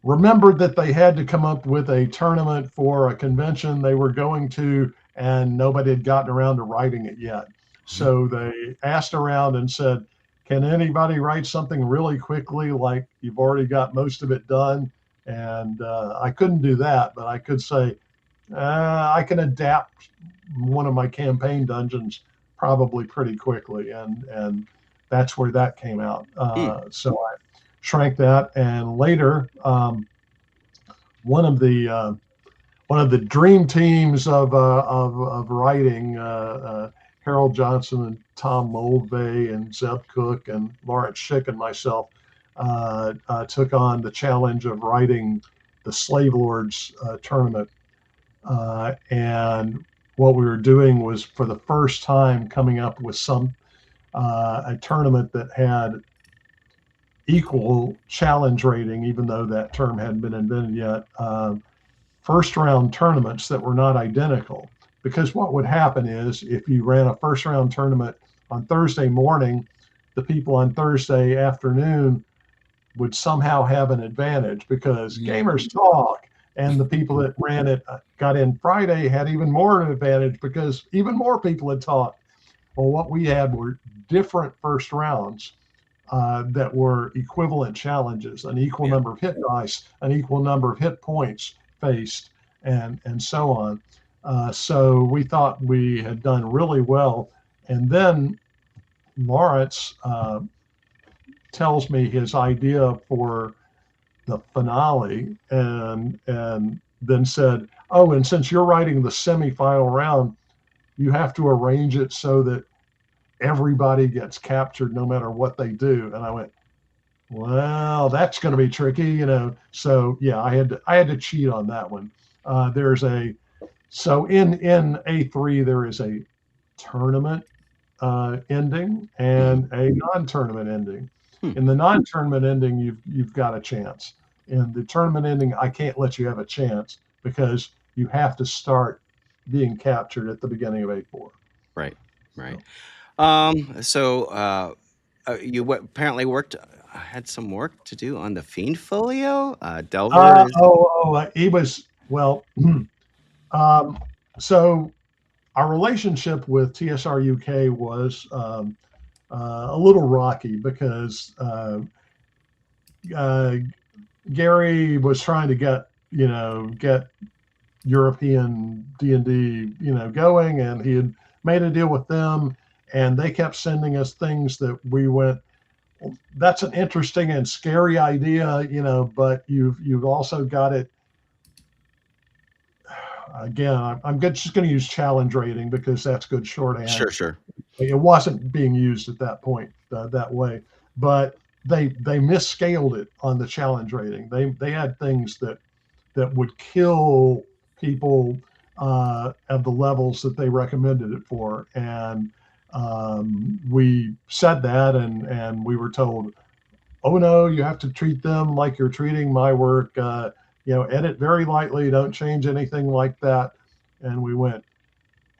remembered that they had to come up with a tournament for a convention they were going to, and nobody had gotten around to writing it yet. So they asked around and said, "Can anybody write something really quickly, like you've already got most of it done?" And I couldn't do that, but I could say, I can adapt one of my campaign dungeons probably pretty quickly. And that's where that came out. So I shrank that. And later, one of the dream teams of writing, Harold Johnson and Tom Mulvey and Zeb Cook and Lawrence Schick and myself took on the challenge of writing the Slave Lords tournament. And what we were doing was, for the first time, coming up with a tournament that had equal challenge rating, even though that term hadn't been invented yet. First round tournaments that were not identical. Because what would happen is, if you ran a first round tournament on Thursday morning, the people on Thursday afternoon would somehow have an advantage because gamers talk, and the people that ran it got in Friday had even more of an advantage because even more people had talked. Well, what we had were different first rounds that were equivalent challenges, an equal number of hit dice, an equal number of hit points faced, and so on. So we thought we had done really well. And then Lawrence tells me his idea for the finale, and then said, "Oh, and since you're writing the semifinal round, you have to arrange it so that everybody gets captured no matter what they do." And I went, "Well, that's going to be tricky, So yeah, I had to cheat on that one. So in A3 there is a tournament ending and a non-tournament ending. In the non-tournament ending, you've got a chance. In the tournament ending, I can't let you have a chance because you have to start being captured at the beginning of A4. Right. So you apparently had some work to do on the Fiend Folio. Delver. He was, well. So our relationship with TSR UK was a little rocky because Gary was trying to get European D&D, going, and he had made a deal with them, and they kept sending us things that we went, well, that's an interesting and scary idea, but you've also got it. Again, I'm just going to use challenge rating because that's good shorthand. Sure. It wasn't being used at that point that way, but they misscaled it on the challenge rating. They had things that would kill people at the levels that they recommended it for, and we said that, and we were told, "Oh no, you have to treat them like you're treating my work. Edit very lightly, don't change anything like that." And we went,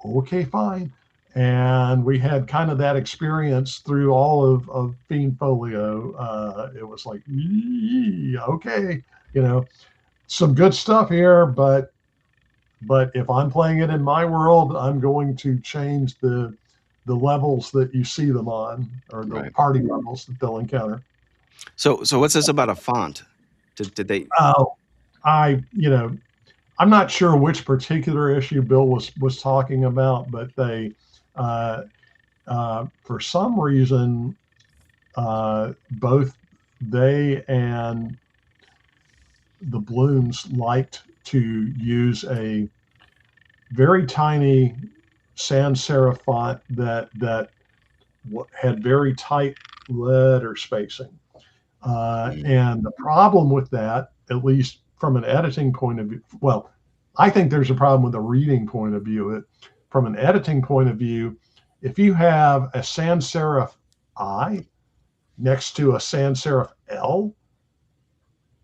"Okay, fine." And we had kind of that experience through all of Fiend Folio. It was like, okay, some good stuff here, but if I'm playing it in my world, I'm going to change the levels that you see them on, or the Right. party levels that they'll encounter. So what's this about a font? Did they? Oh, I'm not sure which particular issue Bill was talking about, but they, for some reason, both they and the Blooms liked to use a very tiny sans serif font that had very tight letter spacing. And the problem with that, at least from an editing point of view, well, I think there's a problem with a reading point of view. From an editing point of view, if you have a sans serif I next to a sans serif L,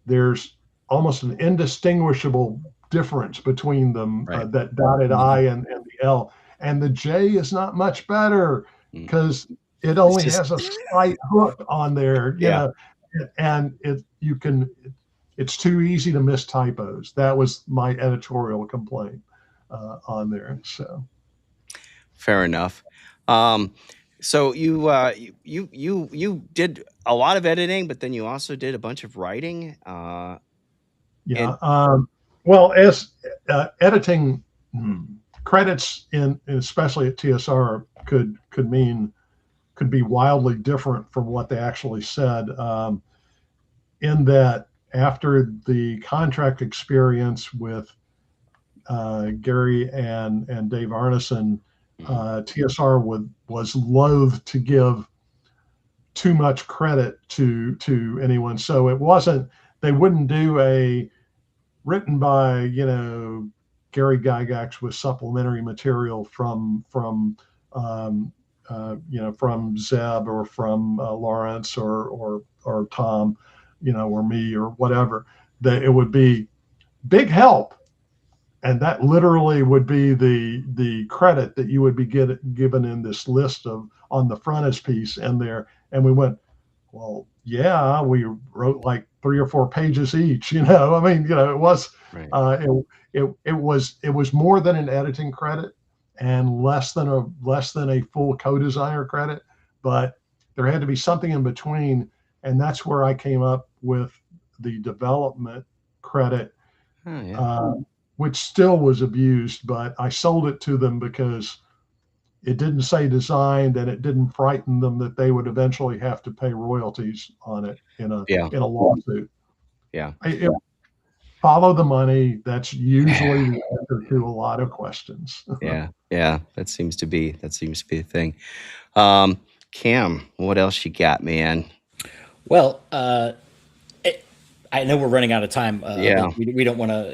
there's almost an indistinguishable difference between them, Right. that dotted I and the L. And the J is not much better because it only has a slight hook on there, and it's too easy to miss typos. That was my editorial complaint on there. So Fair enough. So you did a lot of editing, but then you also did a bunch of writing. yeah. Well, as editing credits especially at TSR could be wildly different from what they actually said. In that, after the contract experience with Gary and Dave Arneson, TSR was loath to give too much credit to anyone. So it wasn't, they wouldn't do a written by, Gary Gygax with supplementary material from Zeb or from Lawrence or Tom, or me or whatever. That it would be big help, and that literally would be the credit that you would be given in this list of on the frontispiece and there. And we went, well, yeah, we wrote like 3 or 4 pages each. I mean, it was Right. it was more than an editing credit and less than a full co-designer credit, but there had to be something in between, and that's where I came up with the development credit, Oh, yeah. which still was abused, but I sold it to them because it didn't say designed, and it didn't frighten them that they would eventually have to pay royalties on it in a lawsuit. Yeah. Follow the money. That's usually the answer to a lot of questions. Yeah. That seems to be a thing. Cam, what else you got, man? Well, I know we're running out of time. Yeah. We don't want to,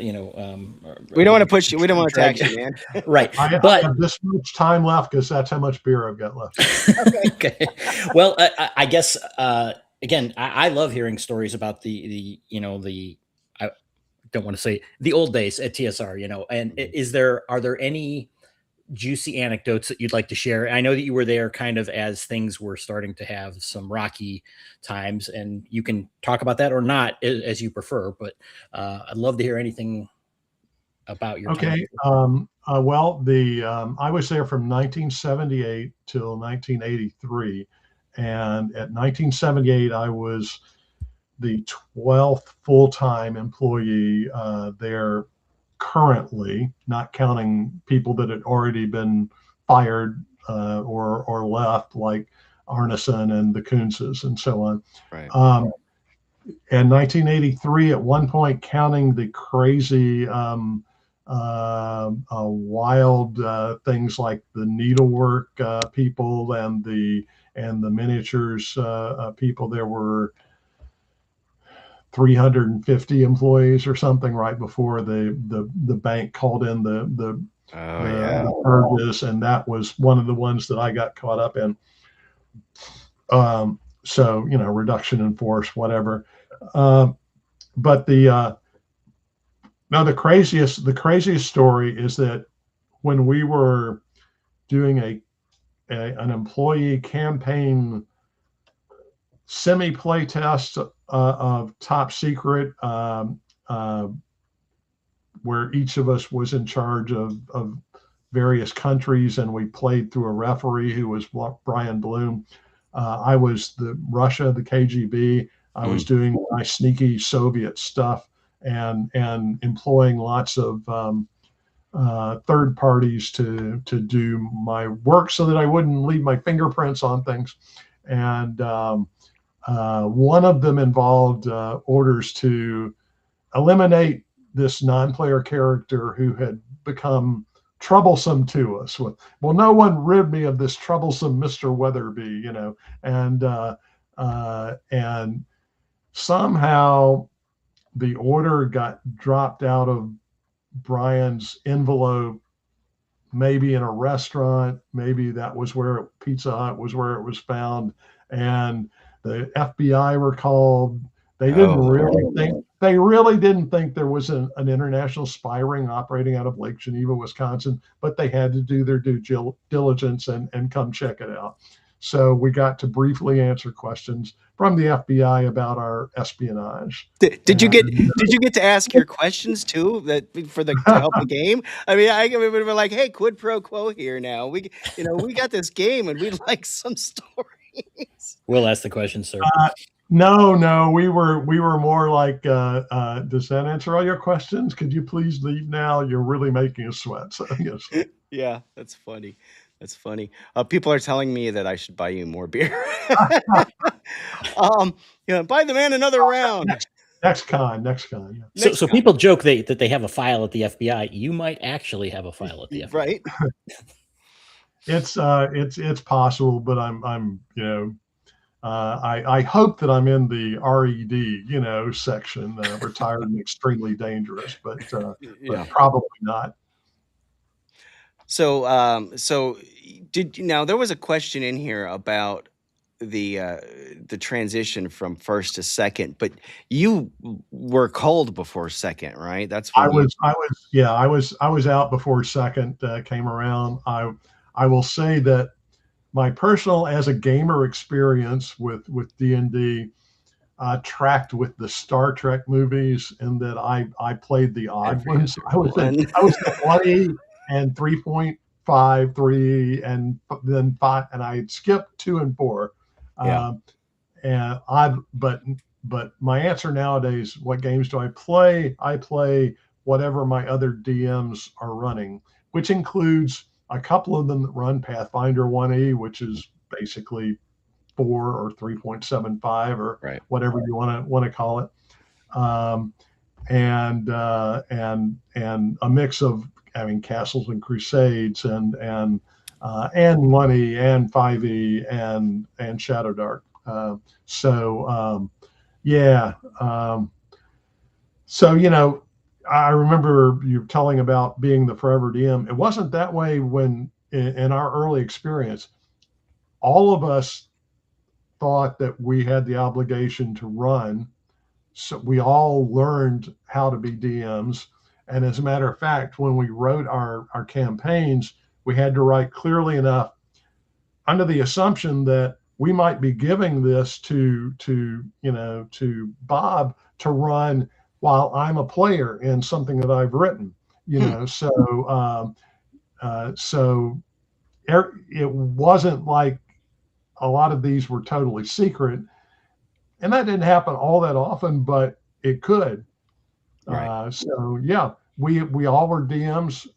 We don't want to push you. We don't want to tax you, man. Right. I have this much time left because that's how much beer I've got left. Okay. Well, I guess again, I love hearing stories about the I don't want to say the old days at TSR. And are there any juicy anecdotes that you'd like to share? I know that you were there kind of as things were starting to have some rocky times, and you can talk about that or not as you prefer, but I'd love to hear anything about your time. Well, I was there from 1978 till 1983, and at 1978 I was the 12th full-time employee there currently, not counting people that had already been fired or left, like Arneson and the Kunzes and so on. Right. And 1983, at one point, counting the crazy wild things like the needlework people and the miniatures people, there were 350 employees or something right before the bank called in the purges, and that was one of the ones that I got caught up in. So reduction in force, whatever. But the craziest story is that when we were doing an employee campaign semi-play test of top secret where each of us was in charge of various countries, and we played through a referee who was Brian Bloom. I was the Russia, the KGB. I was doing my sneaky Soviet stuff and employing lots of third parties to do my work so that I wouldn't leave my fingerprints on things. And one of them involved orders to eliminate this non-player character who had become troublesome to us. Well, no one rid me of this troublesome Mr. Weatherby, and somehow the order got dropped out of Brian's envelope, maybe in a restaurant, maybe that was where Pizza Hut was where it was found, and the FBI were called. They really didn't think there was an international spy ring operating out of Lake Geneva, Wisconsin, but they had to do their due diligence and come check it out. So we got to briefly answer questions from the FBI about our espionage. Did you get to ask your questions too to help the game? I mean, we were like, hey, quid pro quo here now. We got this game and we'd like some stories. We'll ask the questions, sir. No, we were more like, does that answer all your questions? Could you please leave now? You're really making us sweat. So, yes. Yeah, that's funny. That's funny. People are telling me that I should buy you more beer. Buy the man another round. Next con. Yeah. So people joke that they have a file at the FBI. You might actually have a file at the FBI, right? It's possible, but I hope that I'm in the RED, section, retired and extremely dangerous, but probably not. So there was a question in here about the transition from first to second, but you were called before second, right? That's when I was out before second came around. I will say that my personal as a gamer experience with D&D tracked with the Star Trek movies, in that I played the odd ones. I was at 1E and 3.53 and then 5, and I skipped 2 and 4. But my answer nowadays, what games do I play? I play whatever my other DMs are running, which includes a couple of them that run Pathfinder 1E, which is basically 4 or 3.75 or whatever you want to call it, and a mix of having Castles and Crusades and 1E and 5E and Shadow Dark. I remember you telling about being the forever DM. It wasn't that way when in our early experience. All of us thought that we had the obligation to run. So we all learned how to be DMs. And as a matter of fact, when we wrote our campaigns, we had to write clearly enough under the assumption that we might be giving this to Bob to run while I'm a player in something that I've written, so it wasn't like a lot of these were totally secret, and that didn't happen all that often, but it could. Right. We all were DMs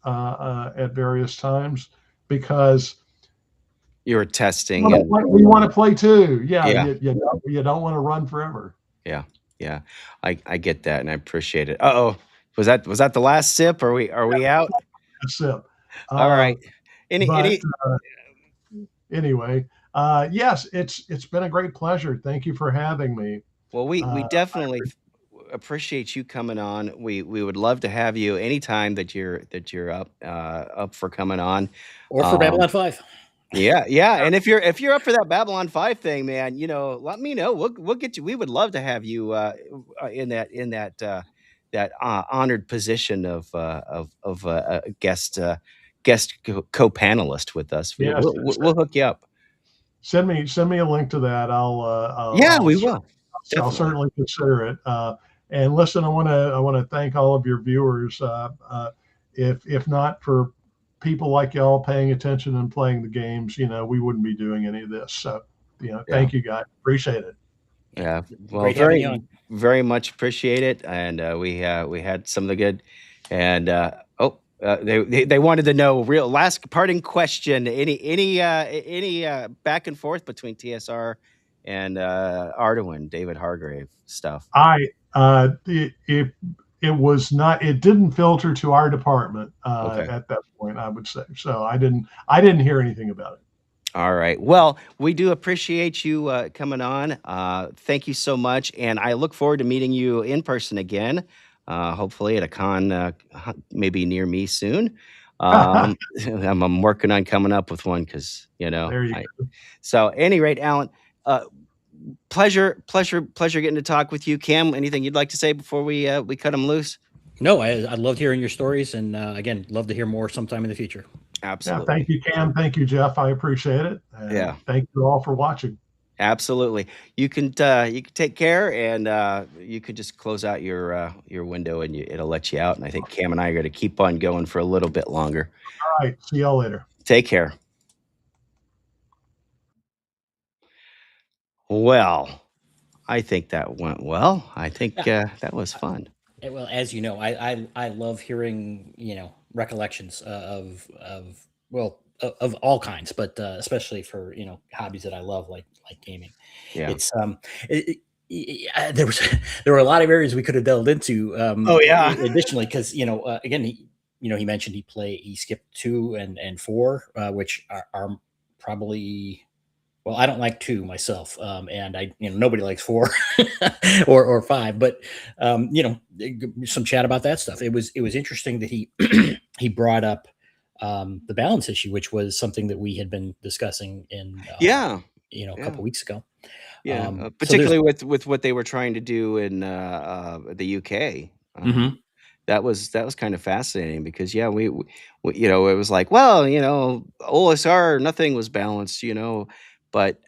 at various times because you were testing. We want to play too. You don't want to run forever. Yeah, I get that, and I appreciate it. Was that the last sip? Are we out? A sip. All right. Anyway, yes, it's been a great pleasure. Thank you for having me. Well, we definitely appreciate you coming on. We would love to have you anytime that you're up for coming on, or for Babylon 5. Yeah, and if you're up for that Babylon 5 thing, man, let me know. We'll get you. We would love to have you in that honored position of a guest co-panelist with us. Yes, we'll hook you up. Send me a link to that. We will. I'll certainly consider it. And listen, I want to thank all of your viewers. If not for people like y'all paying attention and playing the games, we wouldn't be doing any of this. So, Yeah. thank you guys. Appreciate it. Yeah. Well, Great having you on. very much appreciate it. And we had some of the good. And they wanted to know real last parting question. Any back and forth between TSR and Arduin, David Hargrave stuff? It was not. It didn't filter to our department Okay. at that point, I would say. So I didn't hear anything about it. All right. Well, we do appreciate you coming on. Thank you so much, and I look forward to meeting you in person again. Hopefully at a con maybe near me soon. I'm working on coming up with one because There you go. So, at any rate, Alan, pleasure getting to talk with you. Cam, anything you'd like to say before we cut them loose? No, I loved hearing your stories, and again, love to hear more sometime in the future. Absolutely. Yeah, thank you, Cam. Thank you, Jeff. I appreciate it. And Yeah. Thank you all for watching. Absolutely. You can take care, and you can just close out your window, and it'll let you out. And I think Cam and I are going to keep on going for a little bit longer. All right. See y'all later. Take care. Well, I think that went well. I think that was fun. Well, as you know, I love hearing recollections of all kinds, but especially for hobbies that I love, like gaming. Yeah. It's there were a lot of areas we could have delved into. Oh, yeah. Additionally, because again, he mentioned he skipped 2 and 4, which are probably. Well, I don't like 2 myself, and nobody likes 4 or 5. But some chat about that stuff. It was interesting that he he brought up the balance issue, which was something that we had been discussing in a couple weeks ago. Yeah, particularly with what they were trying to do in the UK. That was kind of fascinating because we it was like, well, OSR, nothing was balanced, but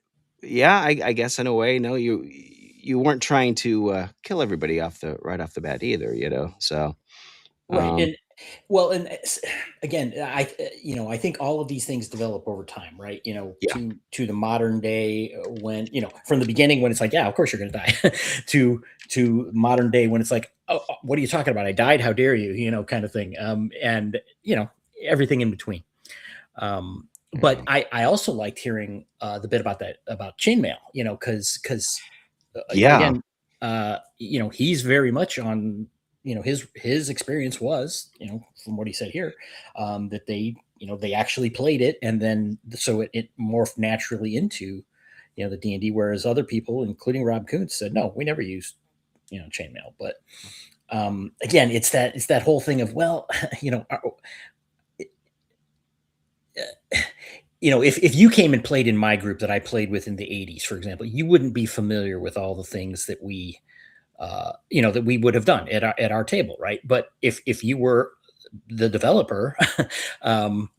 I guess in a way, no, you weren't trying to kill everybody right off the bat either, so right. And again, I think all of these things develop over time, right? To the modern day when from the beginning when it's like, yeah, of course you're going to die, to modern day when it's like, oh, what are you talking about? I died. How dare you? Kind of thing. And everything in between. But I also liked hearing the bit about chainmail, because again, he's very much on. His experience was, from what he said here, that they actually played it, and then so it morphed naturally into, the D&D, whereas other people, including Rob Kuntz, said no, we never used, chainmail. But again, it's that whole thing of, well, if you came and played in my group that I played with in the 80s, for example, you wouldn't be familiar with all the things that we that we would have done at our table, right? But if you were the developer of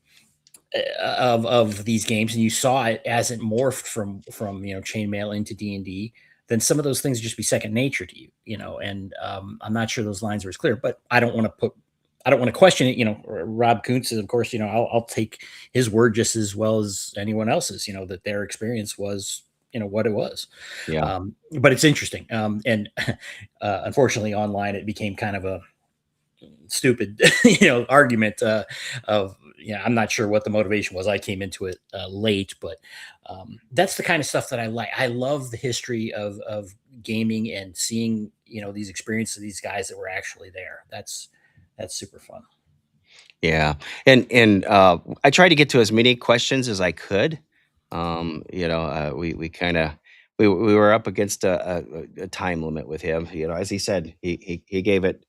these games and you saw it as it morphed from chainmail into D&D, then some of those things would just be second nature to you, And I'm not sure those lines are as clear, but I don't want to question it. Rob Kuntz is, of course, I'll take his word just as well as anyone else's. That their experience was what it was. Yeah. But it's interesting. And unfortunately online, it became kind of a stupid, argument of, I'm not sure what the motivation was. I came into it late, but that's the kind of stuff that I like. I love the history of gaming and seeing, these experiences of these guys that were actually there. That's super fun. Yeah. And I tried to get to as many questions as I could. We kind of we were up against a time limit with him. As he said, he gave it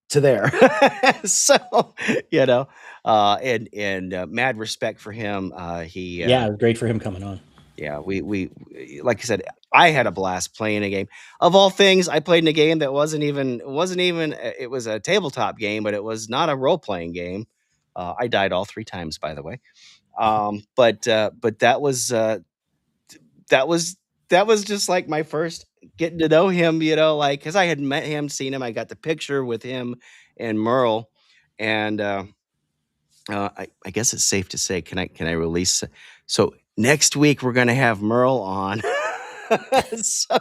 to there. So and mad respect for him. It was great for him coming on. Yeah, we like I said, I had a blast playing a game. Of all things, I played in a game that wasn't even. It was a tabletop game, but it was not a role playing game. I died all 3 times, by the way. But that was just like my first getting to know him, like because I had met him, seen him, I got the picture with him and Merle, and I guess it's safe to say, can I release? So next week we're gonna have Merle on. So,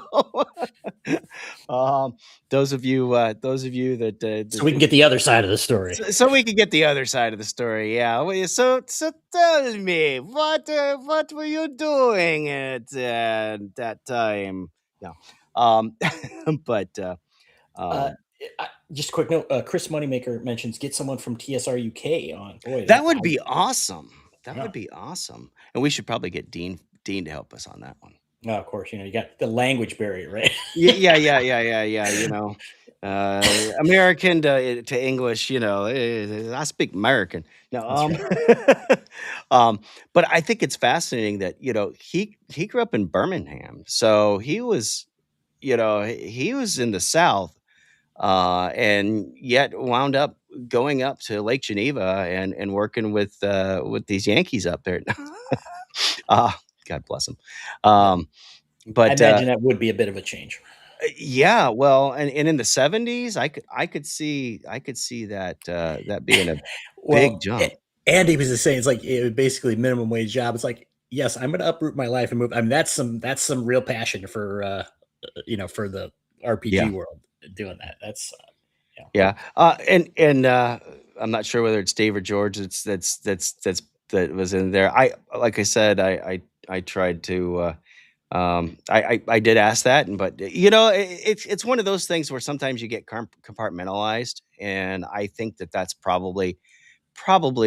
um, those of you that, So we can get the other side of the story. so we can get the other side of the story. Yeah. So tell me, what were you doing at that time? No. But Just a quick note, Chris Moneymaker mentions get someone from TSR UK on. Boy, that would be awesome. That Yeah. would be awesome. And we should probably get Dean to help us on that one. Oh, of course, you got the language barrier, right? Yeah. American to English. I speak American. No, but I think it's fascinating that he grew up in Birmingham, so he was he was in the South, and yet wound up going up to Lake Geneva and working with these Yankees up there. God bless him. But I imagine that would be a bit of a change. yeah, well, and in the 70s, I could see that being a big jump. Andy was just saying it's like it was basically minimum wage job. It's like, yes, I'm going to uproot my life and move. I mean, that's some real passion for for the RPG world doing that. That's yeah. And I'm not sure whether it's Dave or George that was in there. Like I said, I tried to. I did ask that, but it's one of those things where sometimes you get compartmentalized, and I think that's probably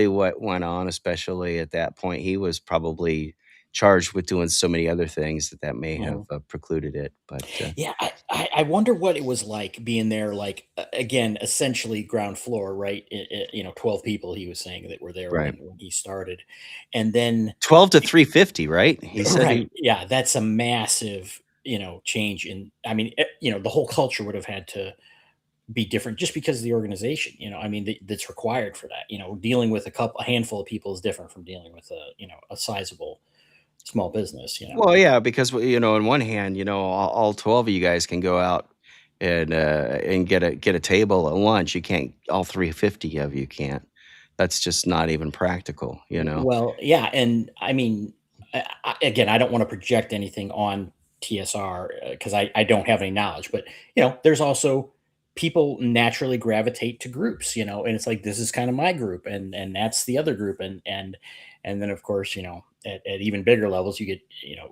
what went on, especially at that point. He was probably charged with doing so many other things that may have precluded it. But yeah, I wonder what it was like being there, like again, essentially ground floor, right? 12 people he was saying that were there Right. when he started, and then 12 to 350, right? He said, right, yeah, that's a massive change in. I mean, the whole culture would have had to be different just because of the organization. I mean, that's required for that. Dealing with a handful of people is different from dealing with a sizable small business. Well, yeah, because on one hand, all 12 of you guys can go out and get a table at lunch. You can't. All 350 of you can't. That's just not even practical. Well, yeah, and I mean, again, I don't want to project anything on TSR because I don't have any knowledge, but there's also people naturally gravitate to groups, and it's like this is kind of my group, and that's the other group, and then of course, at even bigger levels, you get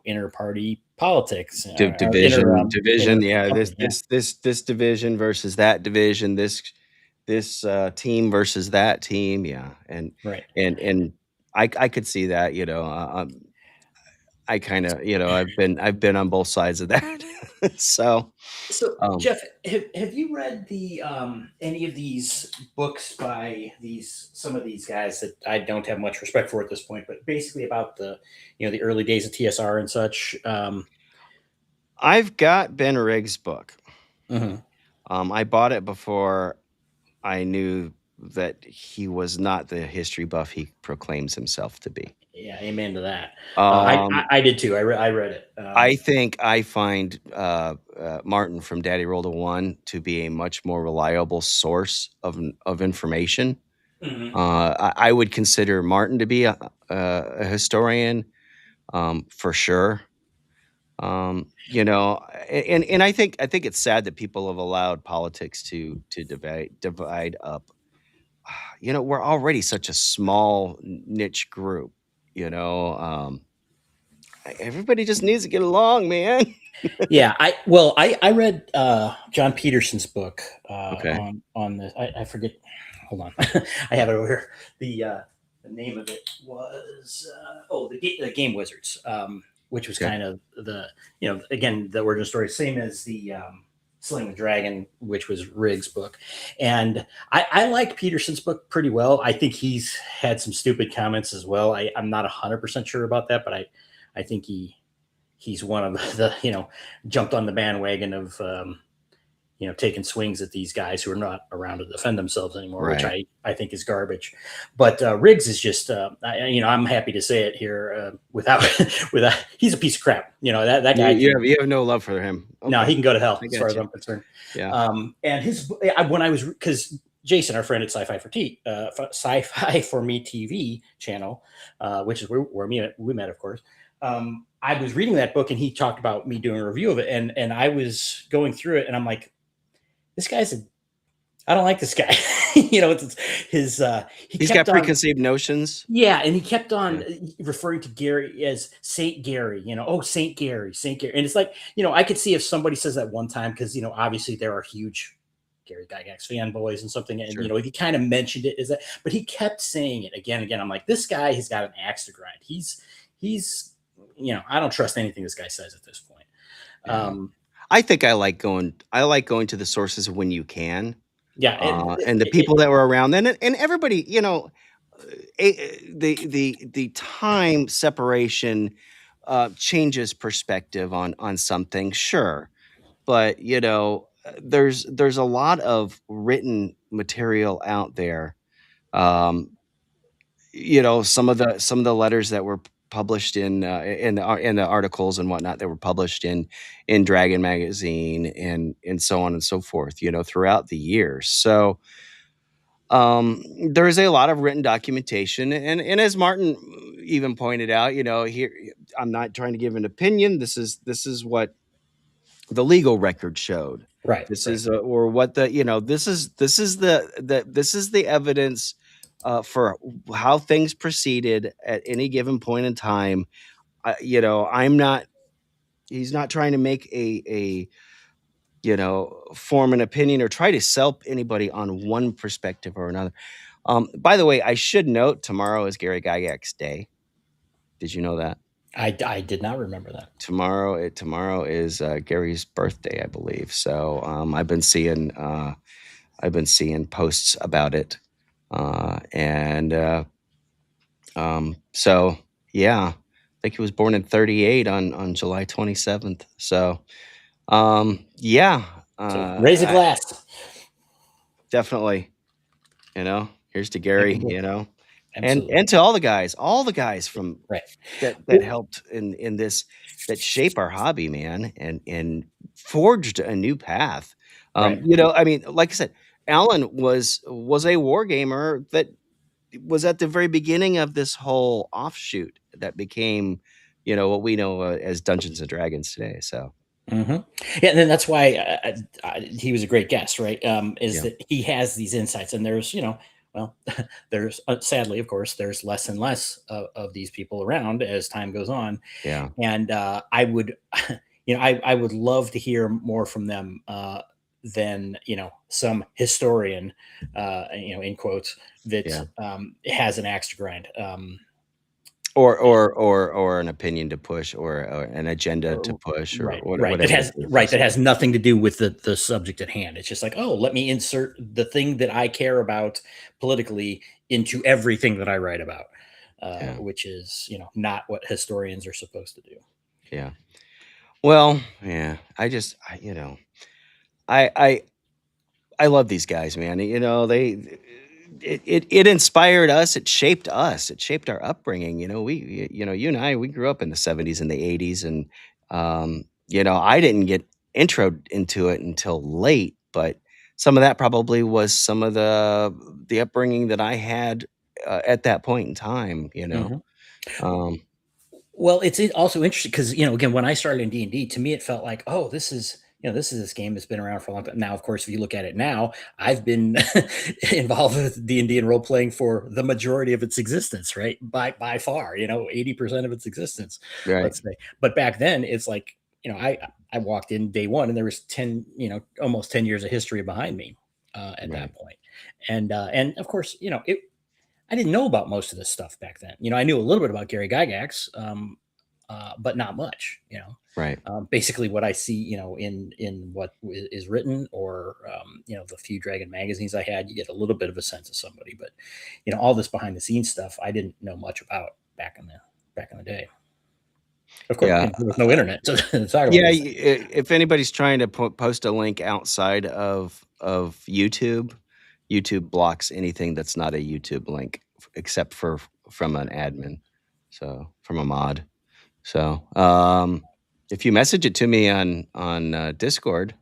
inter-party politics, division. Yeah, yeah. this division versus that division. This team versus that team. Yeah, and right, and I could see that. I kind of I've been on both sides of that. So Jeff, have you read the any of these books by some of these guys that I don't have much respect for at this point, but basically about the the early days of TSR and such? I've got Ben Riggs' book. Mhm. I bought it before I knew that he was not the history buff he proclaims himself to be. Yeah, amen to that. I did too. I read it. I think I find Martin from Daddy Roll to One to be a much more reliable source of information. Mhm. I would consider Martin to be a historian for sure. And I think it's sad that people have allowed politics to divide up. We're already such a small niche group. Everybody just needs to get along, man. Yeah, I read John Peterson's book on the I forget. Hold on, I have it over here. The name of it was the Game Wizards, which was kind of the again the origin story, same as the Slaying the Dragon, which was Riggs' book, and I like Peterson's book pretty well. I think he's had some stupid comments as well. I'm not 100% sure about that, but I think he's one of the jumped on the bandwagon of taking swings at these guys who are not around to defend themselves anymore, which Right. I think is garbage. But Riggs is just, I'm happy to say it here without, he's a piece of crap. That guy. You have no love for him. No, Okay. he can go to hell I as far got as you. I'm concerned. Yeah. And because Jason, our friend at Sci-Fi for Me TV channel, which is where we met, of course. I was reading that book and he talked about me doing a review of it, and I was going through it and I'm like, I don't like this guy. It's his. He's got preconceived notions. Yeah, and he kept on referring to Gary as Saint Gary. Saint Gary, Saint Gary, and it's like, I could see if somebody says that one time because obviously there are huge Gary Gygax fanboys and something, and Sure. He kind of mentioned it, but he kept saying it again and again. I'm like, this guy has got an axe to grind. He's I don't trust anything this guy says at this point. Yeah. I think I like going to the sources when you can. Yeah, and the people that were around then, and everybody, the time separation changes perspective on something, sure, but there's a lot of written material out there. Some of the letters that were published in the articles and whatnot that were published in Dragon magazine and so on and so forth, throughout the years. So there is a lot of written documentation, and as Martin even pointed out, here I'm not trying to give an opinion. This is what the legal record showed. Right. This is or what the this is the evidence for how things proceeded at any given point in time. He's not trying to make a form an opinion or try to sell anybody on one perspective or another. By the way, I should note tomorrow is Gary Gygax Day. Did you know that? I did not remember that. Tomorrow is Gary's birthday, I believe. So I've been seeing posts about it, so yeah, I think he was born in 1938 on July 27th. So yeah, so raise a glass. Definitely, here's to Gary, Absolutely. and to all the guys from that helped in this, that shape our hobby, man, and forged a new path. I mean, like I said, Alan was a war gamer that was at the very beginning of this whole offshoot that became, what we know as Dungeons and Dragons today. So. Yeah, and then that's why he was a great guest, right? That he has these insights, and there's, there's sadly, of course, there's less and less of these people around as time goes on. Yeah, and I would, I would love to hear more from them than some historian, in quotes, that has an axe to grind. Or an opinion to push, or an agenda to push, or whatever. That has nothing to do with the subject at hand. It's just like, oh, let me insert the thing that I care about politically into everything that I write about, which is not what historians are supposed to do. Yeah. Well, yeah. I love these guys, man. It inspired us. It shaped us. It shaped our upbringing. You and I, we grew up in the 70s and the 80s, and I didn't get introed into it until late, but some of that probably was some of the upbringing that I had at that point in time. Well, it's also interesting because again, when I started in D&D, to me it felt like, oh, this is this game that's been around for a long time. Now, of course, if you look at it now, I've been involved with D&D and role playing for the majority of its existence, right? By far, 80% of its existence, right. Let's say. But back then, it's like, I walked in day one and there was 10, almost 10 years of history behind me at that point. And of course, I didn't know about most of this stuff back then. I knew a little bit about Gary Gygax, but not much, Right. Basically what I see, in what is written, or, the few Dragon magazines I had, you get a little bit of a sense of somebody, but, all this behind the scenes stuff, I didn't know much about back in the day. Of course, Yeah. there was no internet to talk about Yeah, these things. if anybody's trying to post a link outside of YouTube, YouTube blocks anything that's not a YouTube link except for from an admin, so from a mod. So if you message it to me on Discord,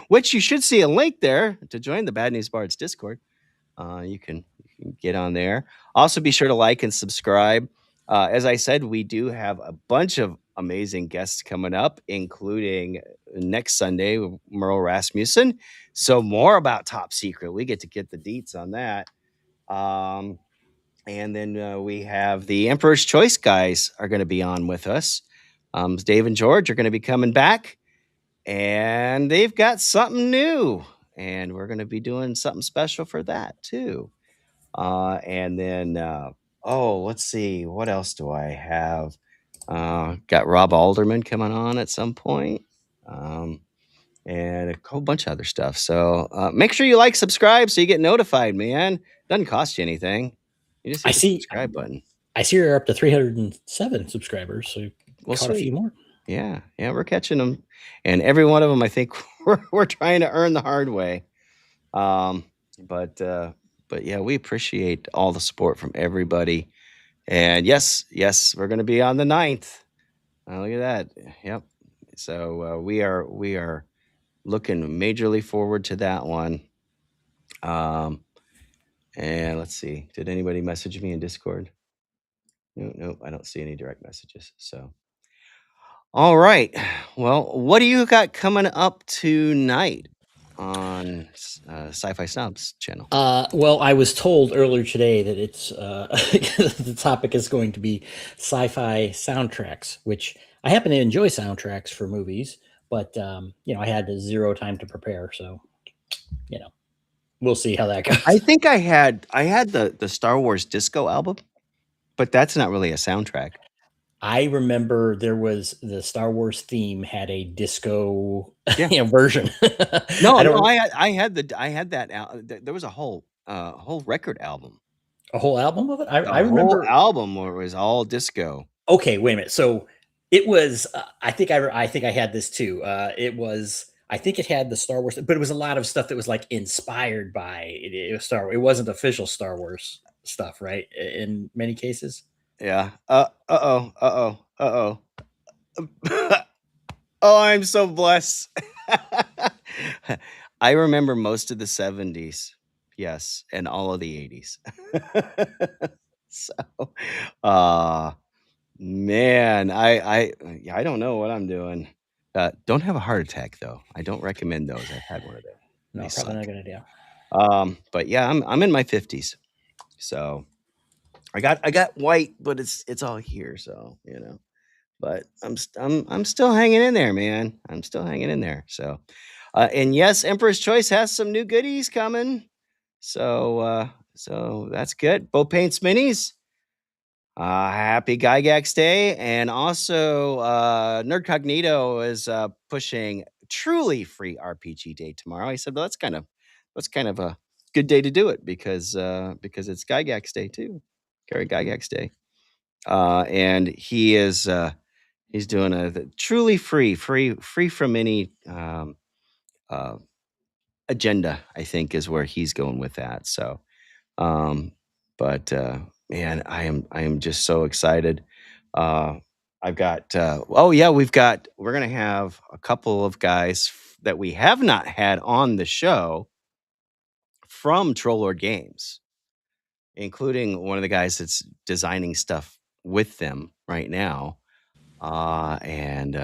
which you should see a link there to join the Bad News Bards Discord, you can get on there. Also, be sure to like and subscribe. As I said, we do have a bunch of amazing guests coming up, including next Sunday, Merle Rasmussen. So more about Top Secret. We get the deets on that. And then we have the Emperor's Choice guys are going to be on with us. Dave and George are going to be coming back, and they've got something new, and we're going to be doing something special for that too. And then, let's see, what else do I have? Got Rob Alderman coming on at some point, and a whole bunch of other stuff. So make sure you like, subscribe, so you get notified, man. Doesn't cost you anything. You just hit the subscribe button. I see you're up to 307 subscribers, so caught a few more. Yeah, we're catching them, and every one of them, I think we're trying to earn the hard way. But yeah, we appreciate all the support from everybody. And yes, we're going to be on the 9th. Look at that. Yep. So we are looking majorly forward to that one. And let's see. Did anybody message me in Discord? No, I don't see any direct messages. So, all right. Well, what do you got coming up tonight on Sci-Fi Snobs channel? Well, I was told earlier today that it's the topic is going to be sci-fi soundtracks, which I happen to enjoy soundtracks for movies, but I had zero time to prepare, so we'll see how that goes. I think I had the Star Wars disco album, but that's not really a soundtrack. I remember there was the Star Wars theme had a disco version. I had that. There was a whole record album. A whole album of it? I remember remember album where it was all disco. Okay, wait a minute. So it was. I think I had this too. It was. I think it had the Star Wars, but it was a lot of stuff that was like inspired by it was Star Wars. It wasn't official Star Wars stuff, right? In many cases. Yeah. Oh, I'm so blessed. I remember most of the 70s. Yes, and all of the 80s. So, man, I don't know what I'm doing. Don't have a heart attack though. I don't recommend those. I've had one of those. No, probably not a good idea. But yeah, I'm in my 50s. So I got white, but it's all here, so but I'm still hanging in there, man. I'm still hanging in there. So and yes, Emperor's Choice has some new goodies coming. So that's good. Bo Paints Minis. Happy Gygax Day. And also Nerd Cognito is pushing truly free RPG Day tomorrow. He said, well, that's kind of a good day to do it because it's Gygax Day too. Gary Gygax Day. And he is he's doing a truly free from any agenda, I think is where he's going with that. So but man, I am just so excited. I've got we're gonna have a couple of guys that we have not had on the show from Troll Lord Games, including one of the guys that's designing stuff with them right now. And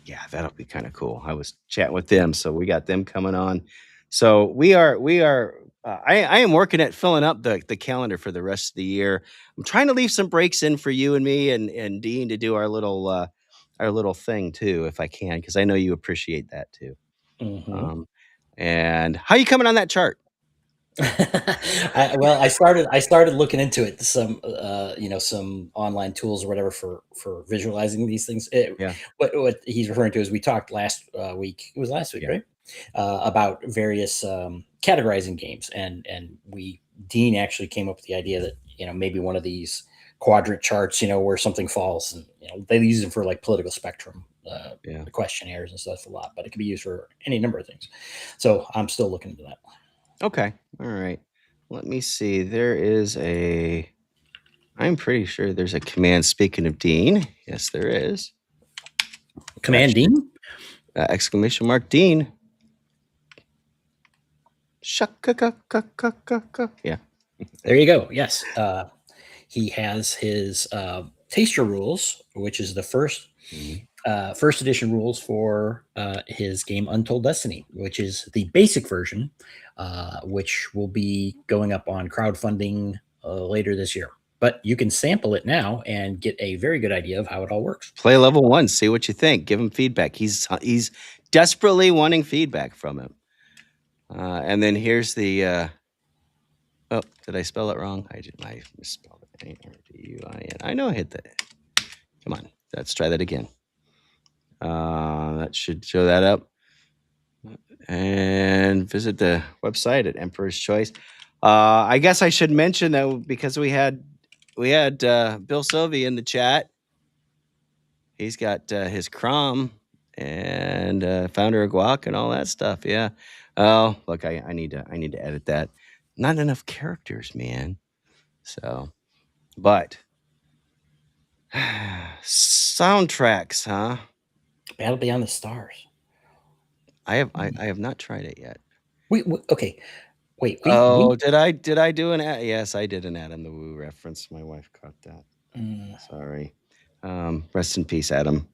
yeah, that'll be kind of cool. I was chatting with them, so we got them coming on. So we are I am working at filling up the calendar for the rest of the year. I'm trying to leave some breaks in for you and me and Dean to do our little thing too, if I can, because I know you appreciate that too. Mm-hmm. And how you coming on that chart? I started looking into it. Some some online tools or whatever for visualizing these things. What he's referring to is we talked last week. It was last week, right? About various categorizing games, and Dean actually came up with the idea that maybe one of these quadrant charts, where something falls, and they use them for like political spectrum questionnaires and stuff a lot, but it can be used for any number of things. So I'm still looking into that. Okay. All right. Let me see. I'm pretty sure there's a command. Speaking of Dean, yes, there is. Command Dean? Exclamation mark Dean. Yeah. There you go. Yes. He has his taster rules, which is the first edition rules for his game Untold Destiny, which is the basic version, which will be going up on crowdfunding later this year. But you can sample it now and get a very good idea of how it all works. Play level 1, see what you think. Give him feedback. He's desperately wanting feedback from him. And then here's the. Oh, did I spell it wrong? I misspelled it. A-R-D-U-I-N. I know I hit that. Come on, let's try that again. That should show that up. And visit the website at Emperor's Choice. I guess I should mention that because we had Bill Sylvie in the chat. He's got his Crom and founder of Guac and all that stuff. Yeah. Oh, look, I need to edit that. Not enough characters, man. So, but soundtracks, huh? Battle Beyond the Stars. I have not tried it yet. Okay. Wait. Did I do an ad? Yes, I did an Adam the Woo reference. My wife caught that. Sorry. Rest in peace, Adam.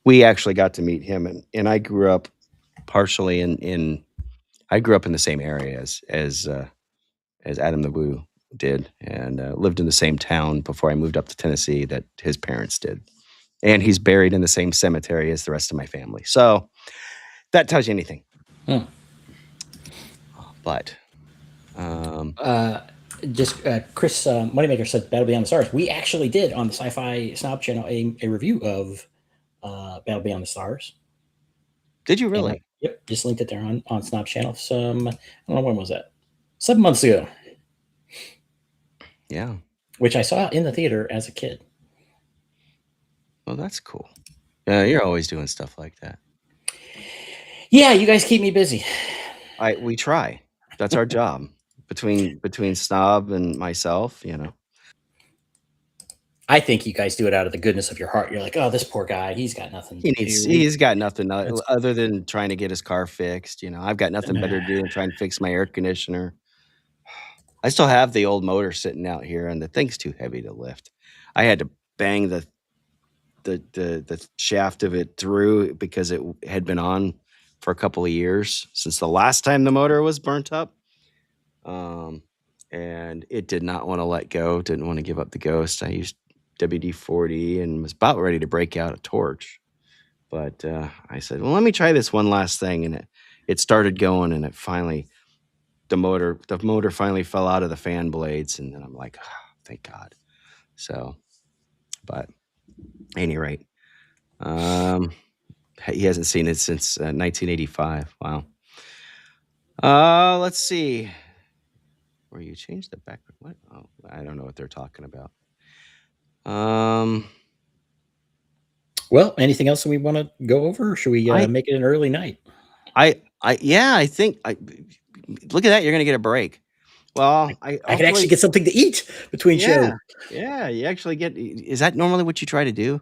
We actually got to meet him, and I grew up partially I grew up in the same area as Adam the Woo did, and lived in the same town before I moved up to Tennessee that his parents did. And he's buried in the same cemetery as the rest of my family. So that tells you anything. But Chris Moneymaker said Battle Beyond the Stars. We actually did on the Sci-Fi Snob channel a review of Battle Beyond the Stars. Did you really? Yep, just linked it there on Snob channel. I don't know, when was that? 7 months ago. Yeah. Which I saw in the theater as a kid. Well, that's cool. You're always doing stuff like that. Yeah, you guys keep me busy. We try. That's our job. Between Snob and myself, I think you guys do it out of the goodness of your heart. You're like, oh, this poor guy, he's got nothing. He's got nothing other than trying to get his car fixed. I've got nothing better to do than try and fix my air conditioner. I still have the old motor sitting out here, and the thing's too heavy to lift. I had to bang the shaft of it through because it had been on for a couple of years since the last time the motor was burnt up. And it did not want to let go, didn't want to give up the ghost. I used WD-40 and was about ready to break out a torch. But I said, well, let me try this one last thing. And it started going, and it finally, the motor finally fell out of the fan blades. And then I'm like, oh, thank God. So, but at any rate, he hasn't seen it since 1985. Wow. Let's see. Where you changed the background? What? Oh, I don't know what they're talking about. Well, anything else we want to go over? Or should we make it an early night? I think look at that. You're going to get a break. Well, I can actually get something to eat between shows. Yeah, you actually get. Is that normally what you try to do?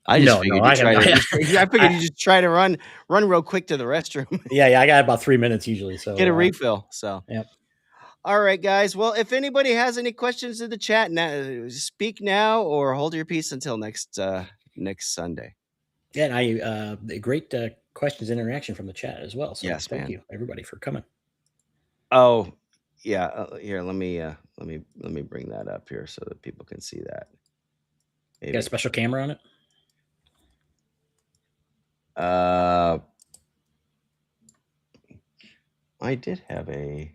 I figured you just try to run real quick to the restroom. Yeah, I got about 3 minutes usually. So get a refill. So yep. All right, guys. Well, if anybody has any questions in the chat, now speak now or hold your peace until next Sunday. Yeah, and great questions and interaction from the chat as well. So yes, thank you everybody for coming. Oh, yeah. Here, let me bring that up here so that people can see that. Maybe. You got a special camera on it? I did have a.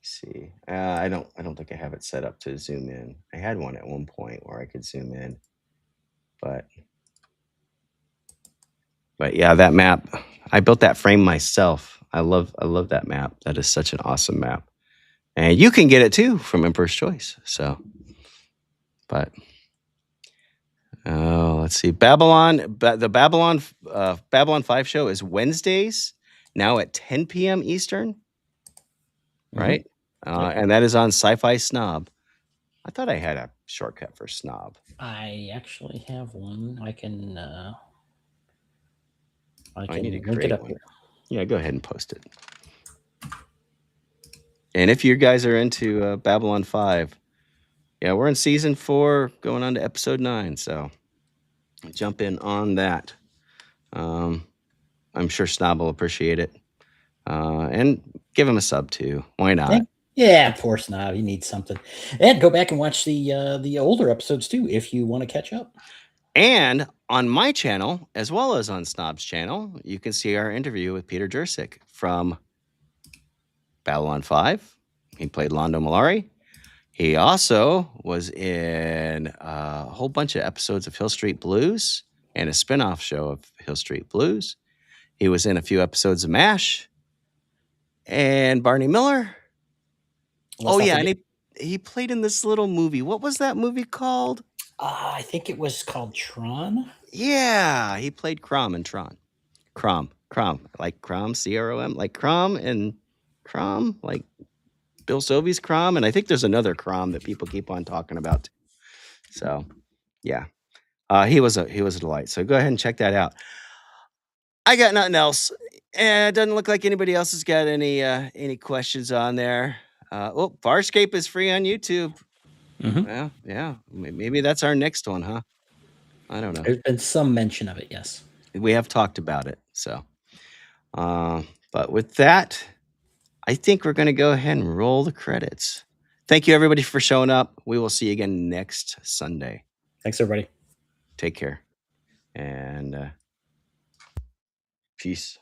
See, I don't think I have it set up to zoom in. I had one at one point where I could zoom in, but yeah, that map, I built that frame myself. I love that map. That is such an awesome map, and you can get it too from Emperor's Choice. So But let's see. The Babylon 5 show is Wednesdays now at 10 p.m. Eastern, right? And that is on Sci-Fi Snob. I thought I had a shortcut for Snob. I actually have one. I can need to link it up one. here. Yeah, go ahead and post it. And if you guys are into Babylon 5, yeah, we're in season 4, going on to episode 9. So jump in on that. I'm sure Snob will appreciate it. And give him a sub too. Why not? Yeah, poor Snob. He needs something. And go back and watch the older episodes too if you want to catch up. And on my channel, as well as on Snob's channel, you can see our interview with Peter Jurczyk from Babylon 5. He played Londo Mollari. He also was in a whole bunch of episodes of Hill Street Blues and a spin-off show of Hill Street Blues. He was in a few episodes of MASH and Barney Miller. And he played in this little movie. What was that movie called? I think it was called Tron. Yeah, he played Crom in Tron. Crom, like Crom, C-R-O-M, like Crom and Crom, like Bill Sovey's Crom, and I think there's another Crom that people keep on talking about. So, yeah, he was a delight. So go ahead and check that out. I got nothing else, and it doesn't look like anybody else has got any questions on there. Farscape is free on YouTube. Well, yeah, maybe that's our next one, huh? I don't know. There's been some mention of it, yes. We have talked about it, so. But with that, I think we're going to go ahead and roll the credits. Thank you, everybody, for showing up. We will see you again next Sunday. Thanks, everybody. Take care. And peace.